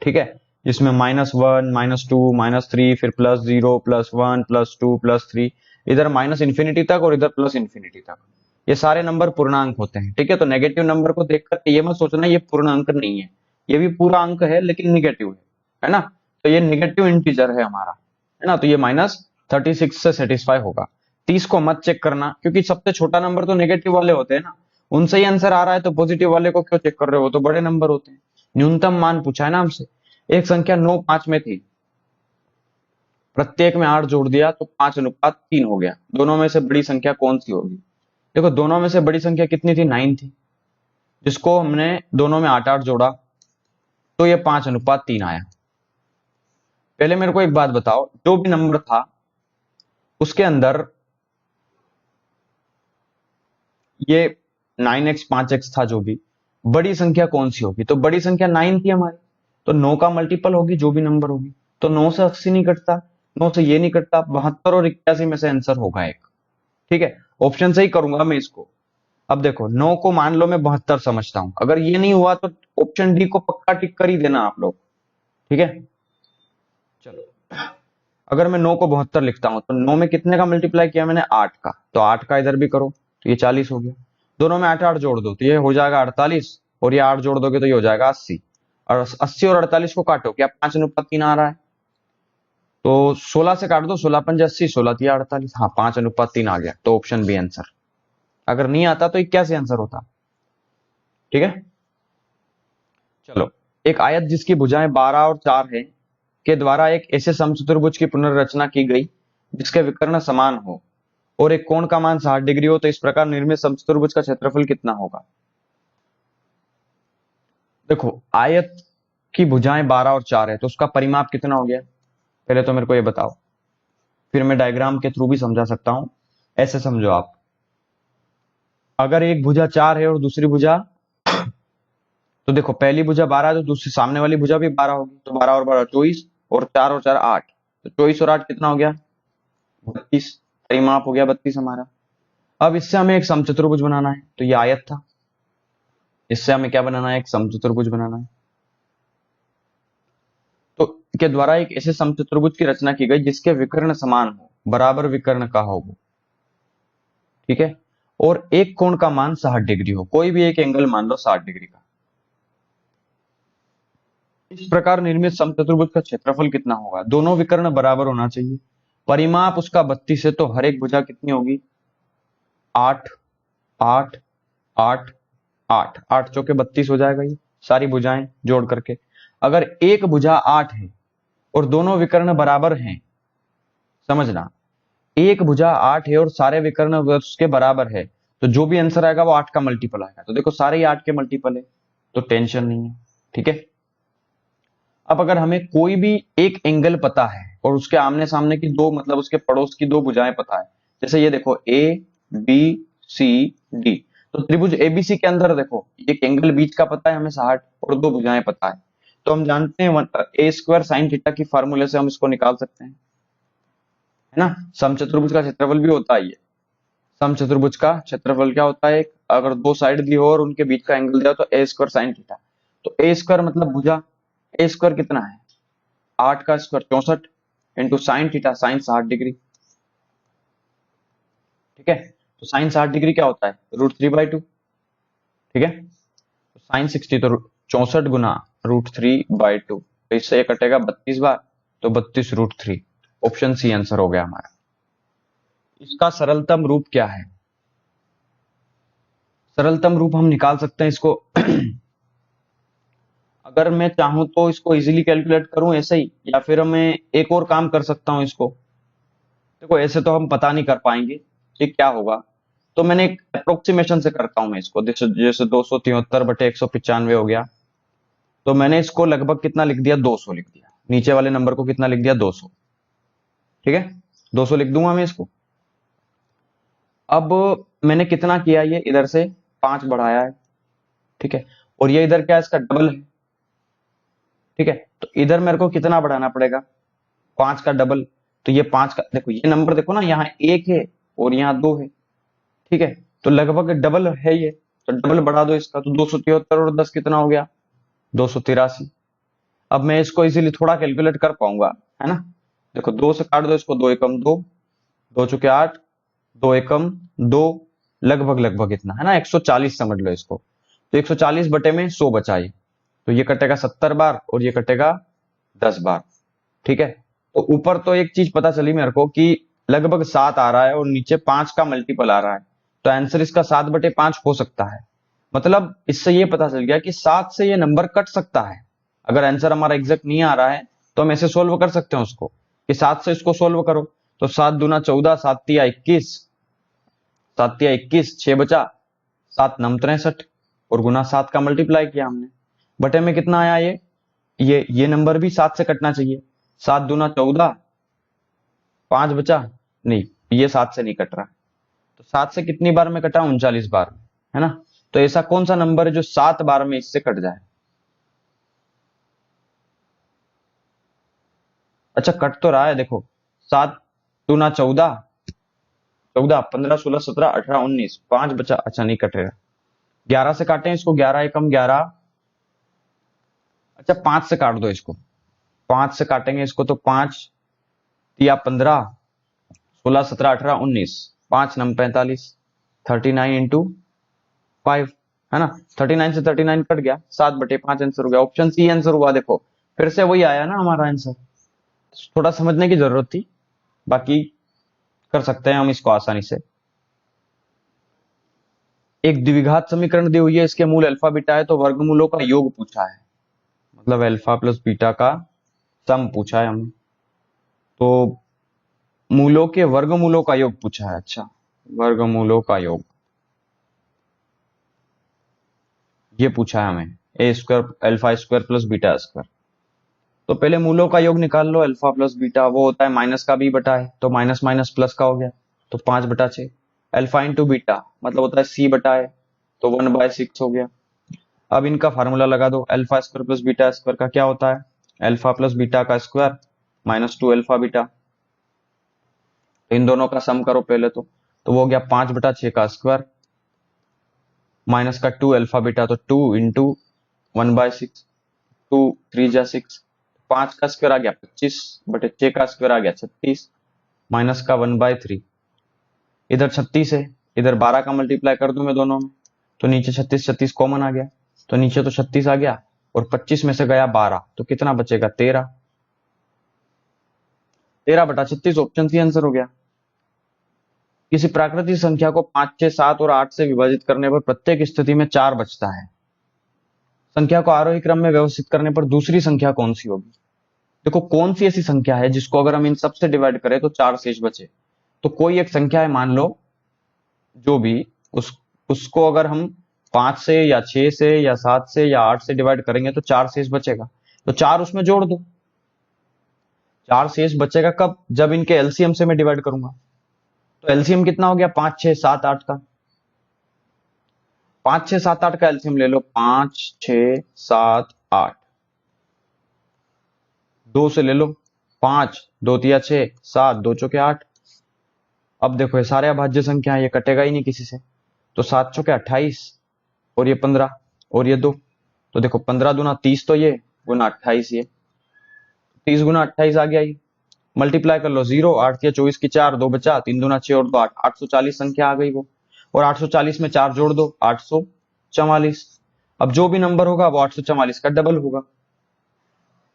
ठीक है, जिसमें -1 -2 -3 फिर +0 +1 +2 +3, इधर -इंफिनिटी तक और इधर +इंफिनिटी तक, ये सारे नंबर पूर्णांक होते हैं। ठीक है, तो नेगेटिव नंबर को देख करके ये मत सोचना ये पूर्ण अंक नहीं है, ये भी पूरा अंक है लेकिन निगेटिव है ना, तो ये निगेटिव इंटीजर है हमारा, है ना, तो ये -36 से सेटिस्फाई होगा। 30 को मत चेक करना, क्योंकि सबसे छोटा नंबर तो नेगेटिव वाले होते हैं ना, उनसे ही आंसर आ रहा है, तो पॉजिटिव वाले को क्यों चेक कर रहे हो? तो बड़े नंबर होते हैं। न्यूनतम मान पूछा है ना हमसे, एक संख्या 9 5 में थी, प्रत्येक में 8 जोड़ दिया तो 5:3 हो गया, दोनों में से बड़ी संख्या कौन सी होगी? देखो दोनों में से बड़ी संख्या कितनी थी? 9 थी, जिसको हमने दोनों में 8 8 जोड़ा तो ये 5:3 आया। पहले मेरे को एक बात बताओ, जो भी नंबर था उसके अंदर ये 9x 5x था जो भी, बड़ी संख्या कौन सी होगी, तो बड़ी संख्या 9 थी हमारी, तो 9 का मल्टीपल होगी जो भी नंबर होगी। तो 9 से 80 नहीं कटता, 9 से ये नहीं कटता, 72 और 81 में से आंसर होगा एक। ठीक है, ऑप्शन से ही करूंगा मैं इसको। अब देखो 9 को मान लो मैं 72 समझता हूं, अगर ये नहीं हुआ तो ऑप्शन डी को पक्का टिक कर ही देना आप लोग। ठीक है, चलो अगर मैं 9 को 72 लिखता हूं तो 9 में कितने का मल्टीप्लाई किया मैंने, 8 का, तो 8 का इधर भी करो तो ये 40 हो गया। दोनों में 8 8 जोड़ दो तो ये हो जाएगा 48, और ये 8 जोड़ दोगे तो ये हो जाएगा 80। और 80 और 48 को काटो, क्या 5:3 आ रहा है, तो 16 से काट दो, 16 पंजे 80, 16 तिया 48, हाँ 5:3 आ गया, तो ऑप्शन बी आंसर। अगर नहीं आता तो 81 आंसर होता। ठीक है, चलो एक आयत जिसकी भुजाएं 12 और 4 है के द्वारा एक ऐसे समचतुर्भुज की पुनर्रचना की गई जिसके विकर्ण समान हो और एक कोण का मान 60 डिग्री हो, तो इस प्रकार निर्मित समचतुर्भुज का क्षेत्रफल कितना होगा। देखो आयत की भुजाएं 12 और 4 है तो उसका परिमाप कितना हो गया, पहले तो मेरे को ये बताओ, फिर मैं डायग्राम के थ्रू भी समझा सकता हूं। ऐसे समझो आप, अगर एक भुजा 4 है और दूसरी भुजा, तो देखो पहली भुजा 12 है तो दूसरी सामने वाली भुजा भी 12 होगी, तो 12 और 12 24, और 4 और 4 8, तो 24 और 8 कितना हो गया, 32। परिमाप हो गया 32 हमारा। अब इससे हमें एक समचतुर्भुज बनाना है, तो ये आयत था, इससे हमें क्या बनाना है, एक समचतुर्भुज बनाना है। तो के द्वारा एक ऐसे समचतुर्भुज की रचना की गई जिसके विकर्ण समान हो, बराबर विकर्ण का हो वो। ठीक है, और एक कोण का मान 60 डिग्री हो, कोई भी एक एंगल मान लो 60 डिग्री का। इस प्रकार निर्मित समचतुर्भुज का क्षेत्रफल कितना होगा, दोनों विकर्ण बराबर होना चाहिए, परिमाप उसका 32 है, तो हर एक भुजा कितनी होगी, 8 8 8 8 8 चौके 32 हो जाएगा, ये सारी भुजाएं जोड़ करके। अगर एक भुजा 8 है और दोनों विकर्ण बराबर हैं, समझना, एक भुजा 8 है और सारे विकर्ण उसके बराबर है, तो जो भी आंसर आएगा वो 8 का मल्टीपल आएगा। तो देखो सारे ही 8 के मल्टीपल है, तो टेंशन नहीं है। ठीक है, अब अगर हमें कोई भी एक एंगल पता है और उसके आमने सामने की दो, मतलब उसके पड़ोस की दो भुजाएं पता है, जैसे ये देखो ए बी सी डी, तो त्रिभुज एबीसी के अंदर देखो एक एंगल बीच का पता है हमें 60 और दो भुजाएं पता है, तो हम जानते हैं ए स्क्वायर साइन थीटा की फार्मूले से हम इसको निकाल सकते हैं, है ना। समचतुर्भुज का क्षेत्रफल भी होता है ये, समचतुर्भुज का क्षेत्रफल क्या होता है, अगर दो साइड दी हो और उनके बीच का एंगल दिया तो ए स्क्वायर साइन थीटा, तो ए स्क्वायर मतलब भुजा, ए स्क्वायर कितना है, 8 का square 64 into sine theta, sine 60 degree. ठीक है, तो साइन 60 डिग्री क्या होता है, √3/2। ठीक है, तो साइन 60 तो 64 गुना √3/2, तो इससे ये कटेगा 32 बार, तो 32√3, ऑप्शन सी आंसर हो गया हमारा। इसका सरलतम रूप क्या है, सरलतम रूप हम निकाल सकते हैं इसको अगर मैं चाहूं तो इसको इजीली कैलकुलेट करूं ऐसे ही, या फिर मैं एक और काम कर सकता हूं इसको। देखो ऐसे तो हम पता नहीं कर पाएंगे कि क्या होगा, तो मैंने एक अप्रोक्सीमेशन से करता हूं मैं इसको, जैसे 273/195 हो गया, तो मैंने इसको लगभग कितना लिख दिया, 200 लिख दिया, नीचे वाले नंबर को कितना लिख दिया, 200। ठीक है, 200 लिख दूंगा मैं इसको। अब मैंने कितना किया, ये इधर से 5 बढ़ाया है, ठीक है, और ये इधर क्या है, इसका डबल है। ठीक है, तो इधर मेरे को कितना बढ़ाना पड़ेगा, 5 का डबल, तो ये 5 का, देखो ये नंबर देखो ना, यहाँ 1 है और यहाँ 2 है। ठीक है, तो लगभग डबल है ये, तो डबल बढ़ा दो इसका, तो 273 और 10 कितना हो गया, 283। अब मैं इसको इजीली थोड़ा कैलकुलेट कर पाऊंगा, है ना। देखो 2 से काट दो इसको, 2 एकम 2, 2 चुके 8, 2 एकम 2, लगभग लगभग इतना है ना, 140 समझ लो इसको, तो 140 बटे में 100 बचा ये, तो ये कटेगा 70 बार और ये कटेगा 10 बार। ठीक है, तो ऊपर तो एक चीज पता चली मेरे को कि लगभग 7 आ रहा है और नीचे 5 का मल्टीपल आ रहा है, तो आंसर इसका 7/5 हो सकता है। मतलब इससे ये पता चल गया कि 7 से ये नंबर कट सकता है। अगर आंसर हमारा एग्जैक्ट नहीं आ रहा है तो हम ऐसे सोल्व कर सकते हैं उसको, कि 7 से इसको सोल्व करो, तो 7 दूना 14, 7 तिया 21, 7 तिया 21, 6 बचा, 7 नम 63, और गुना 7 का मल्टीप्लाई किया हमने, बटे में कितना आया, ये नंबर भी 7 से कटना चाहिए, 7 दूना 14, 5 बचा, नहीं ये 7 से नहीं कट रहा, तो 7 से कितनी बार में कटा, 39 बार, है ना। तो ऐसा कौन सा नंबर है जो 7 बार में इससे कट जाए? अच्छा कट तो रहा है, देखो 7 दूना 14, 14 15 16 17 18 19, 5 बचा। अच्छा नहीं कटेगा, 11 से काटें इसको, 11 एकम 11। अच्छा 5 से काट दो इसको, 5 से काटेंगे इसको तो 5 या 15 16 17 18 19, 5 नम 45, 39 इंटू 5, है ना। 39 से 39 कट गया, 7/5 आंसर हो गया। ऑप्शन सी आंसर हुआ। देखो फिर से वही आया ना हमारा आंसर, थोड़ा समझने की जरूरत थी, बाकी कर सकते हैं हम इसको आसानी से। एक द्विघात समीकरण दी हुई है, इसके मूल अल्फा बीटा है, तो वर्गमूलों का योग पूछा है, मतलब अल्फा प्लस बीटा का सम पूछा है हमें, तो मूलों के वर्गमूलों का योग पूछा है। अच्छा वर्गमूलों का योग ये पूछा है हमें, A square alpha square plus beta square. तो पहले मूलों का योग निकाल लो, अल्फा प्लस बीटा वो होता है माइनस का बी बटा है, तो माइनस माइनस प्लस का हो गया, तो 5/6। अल्फा इंटू बीटा मतलब होता है सी बटा है, तो 1/6 हो गया। अब इनका फार्मूला लगा दो, alpha square plus beta square का क्या होता है, अल्फा प्लस बीटा का स्क्वायर -2 अल्फा बीटा। तो इन दोनों का सम करो पहले तो वो हो गया 5/6 का स्क्वायर माइनस का 2 अल्फा बीटा, तो 2 इंटू 1/6, 2 3 जा 6, 5 का स्क्वायर आ गया 25/6 का स्क्वायर आ गया 36, माइनस का 1/3, इधर 36 है, इधर 12 का मल्टीप्लाई कर दूं मैं दोनों में, तो नीचे 36 36 कॉमन आ गया, तो नीचे तो 36 आ गया और 25 में से गया 12, तो कितना बचेगा 13, 13/36 ऑप्शन सी आंसर हो गया। किसी प्राकृतिक संख्या को 5 6 7 और 8 से विभाजित करने पर प्रत्येक स्थिति में 4 बचता है, संख्या को आरोही क्रम में व्यवस्थित करने पर दूसरी संख्या कौन सी होगी? देखो कौन सी ऐसी संख्या है जिसको अगर हम इन सब से डिवाइड करें तो 4 शेष बचे? तो कोई एक संख्या है मान लो, जो भी उसको अगर हम 5 से या 6 से या 7 से या 8 से डिवाइड करेंगे तो 4 शेष बचेगा, तो 4 उसमें जोड़ दो। 4 शेष बचेगा कब? जब इनके एलसीएम से मैं डिवाइड करूंगा, तो एलसीएम कितना हो गया 5 6 7 8 का, 5 6 7 8 का एलसीएम ले लो, 5 6 7 8, 2 से ले लो, 5 2 तिया 6 7 2 चौके 8। अब देखो ये सारे अभाज्य संख्या है, ये कटेगा ही नहीं किसी से, तो 7 चौके 28 और ये 15 और ये 2, तो देखो 15 दूना 30, तो ये गुना 28, ये 30 गुना 28 आ गया, ये मल्टीप्लाई कर लो 0 8 तिया 24 की 4, 2 बचा, 3 दूना 6 और 2 8, 840 संख्या आ गई वो, और 840 में 4 जोड़ दो 844। अब जो भी नंबर होगा वो 844 का डबल होगा,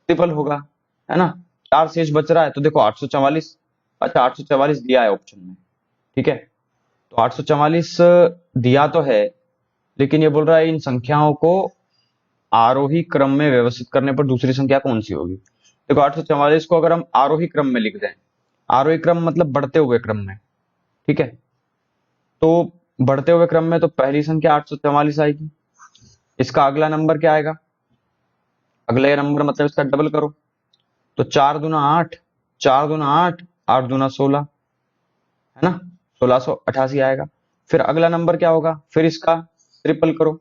ट्रिपल होगा, है ना। 4 शेष बच रहा है, तो देखो 844, अच्छा 844 दिया है ऑप्शन में, ठीक है, तो 844 दिया तो है, लेकिन ये बोल रहा है इन संख्याओं को आरोही क्रम में व्यवस्थित करने पर दूसरी संख्या कौन सी होगी। देखो 844 को अगर हम आरोही क्रम में लिख दें, आरोही क्रम मतलब बढ़ते हुए क्रम में, ठीक है, तो बढ़ते हुए क्रम में तो पहली संख्या 844 आएगी, इसका अगला नंबर क्या आएगा, अगले नंबर मतलब इसका डबल करो, तो 4 दूना 8, 4 दूना 8, 8 दूना 16, है ना, 1688 आएगा। फिर अगला नंबर क्या होगा, फिर इसका ट्रिपल करो,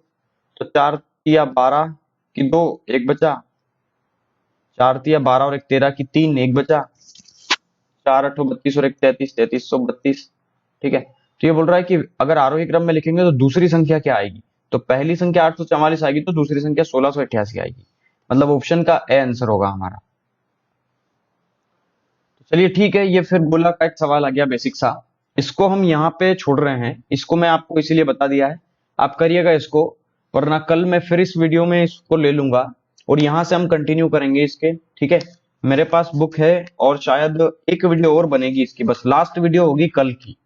तो 4 तिया 12 की 2 एक बचा, 4 तिया 12 और एक 13 की 3 एक बचा, 4 8 32 और एक 33 3332, ठीक है। तो ये बोल रहा है कि अगर आरोही क्रम में लिखेंगे तो दूसरी संख्या क्या आएगी, तो पहली संख्या 844 आएगी, तो दूसरी संख्या 1688 आएगी, मतलब ऑप्शन का ए आंसर होगा हमारा। तो चलिए ठीक है, ये फिर गोला का एक सवाल आ गया बेसिक सा, इसको हम यहाँ पे छोड़ रहे हैं, इसको मैं आपको इसीलिए बता दिया है, आप करिएगा इसको, वरना कल मैं फिर इस वीडियो में इसको ले लूंगा और यहां से हम कंटिन्यू करेंगे इसके, ठीक है। मेरे पास बुक है और शायद एक वीडियो और बनेगी इसकी, बस लास्ट वीडियो होगी कल की,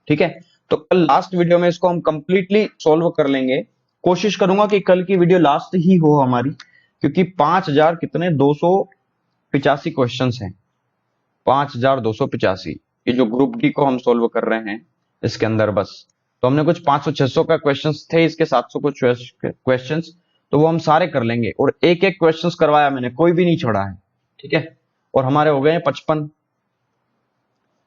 ठीक है। तो कल लास्ट वीडियो में इसको हम कंप्लीटली सॉल्व कर लेंगे, कोशिश करूंगा कि कल की वीडियो लास्ट ही हो हमारी, क्योंकि 5000 कितने 285 क्वेश्चन हैं, 5285, ये जो ग्रुप डी को हम सोल्व कर रहे हैं इसके अंदर बस, तो हमने कुछ 500-600 का क्वेश्चंस थे, इसके 700 कुछ क्वेश्चंस, तो वो हम सारे कर लेंगे, और एक एक क्वेश्चंस करवाया मैंने, कोई भी नहीं छोड़ा है, ठीक है। और हमारे हो गए हैं 55,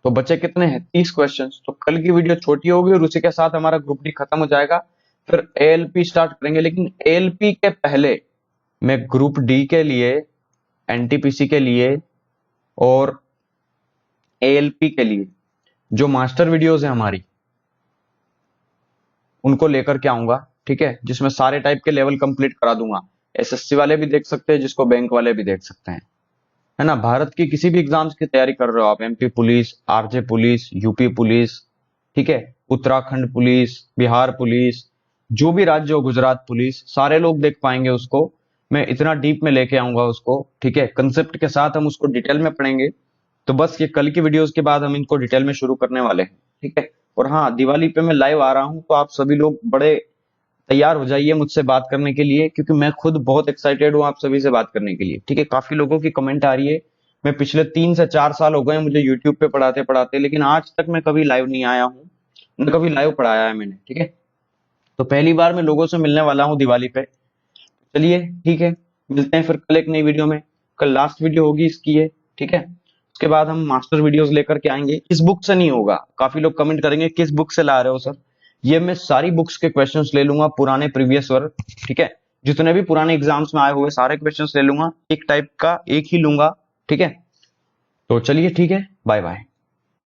तो बचे कितने हैं 30 क्वेश्चंस। तो कल की वीडियो छोटी होगी और उसी के साथ हमारा ग्रुप डी खत्म हो जाएगा, फिर एएलपी स्टार्ट करेंगे, लेकिन एएलपी के पहले मैं ग्रुप डी के लिए, एनटीपीसी के लिए और एएलपी के लिए जो मास्टर वीडियोस है हमारी, उनको लेकर के आऊंगा, ठीक है, जिसमें सारे टाइप के लेवल कंप्लीट करा दूंगा। एसएससी वाले भी देख सकते हैं, जिसको बैंक वाले भी देख सकते हैं, है ना। भारत की किसी भी एग्जाम्स की तैयारी कर रहे हो आप, MP police, RJ police, UP police, ठीक है, उत्तराखंड पुलिस, बिहार पुलिस, जो भी राज्य हो, गुजरात पुलिस, सारे लोग देख पाएंगे उसको। मैं इतना डीप में लेके आऊंगा उसको, ठीक है, कंसेप्ट के साथ हम उसको डिटेल में पढ़ेंगे। तो बस ये कल की वीडियोस के बाद हम इनको डिटेल में शुरू करने वाले हैं, ठीक है। और हाँ, दिवाली पे मैं लाइव आ रहा हूँ, तो आप सभी लोग बड़े तैयार हो जाइए मुझसे बात करने के लिए, क्योंकि मैं खुद बहुत एक्साइटेड हूँ आप सभी से बात करने के लिए, ठीक है। काफी लोगों की कमेंट आ रही है। मैं पिछले 3 से 4 साल हो गए मुझे यूट्यूब पे पढ़ाते पढ़ाते, लेकिन आज तक मैं कभी लाइव नहीं आया हूँ, न कभी लाइव पढ़ाया है मैंने, ठीक है। तो पहली बार मैं लोगों से मिलने वाला हूँ दिवाली पे। चलिए ठीक है, मिलते हैं फिर कल एक नई वीडियो में। कल लास्ट वीडियो होगी इसकी है, ठीक है। उसके बाद हम मास्टर वीडियोस लेकर के आएंगे। इस बुक से नहीं होगा, काफी लोग कमेंट करेंगे किस बुक से ला रहे हो सर। ये मैं सारी बुक्स के क्वेश्चंस ले लूंगा, पुराने प्रीवियस वर्क, ठीक है, जितने भी पुराने एग्जाम्स में आए हुए सारे क्वेश्चंस ले लूंगा, एक टाइप का एक ही लूंगा, ठीक है। तो चलिए ठीक है, बाय बाय।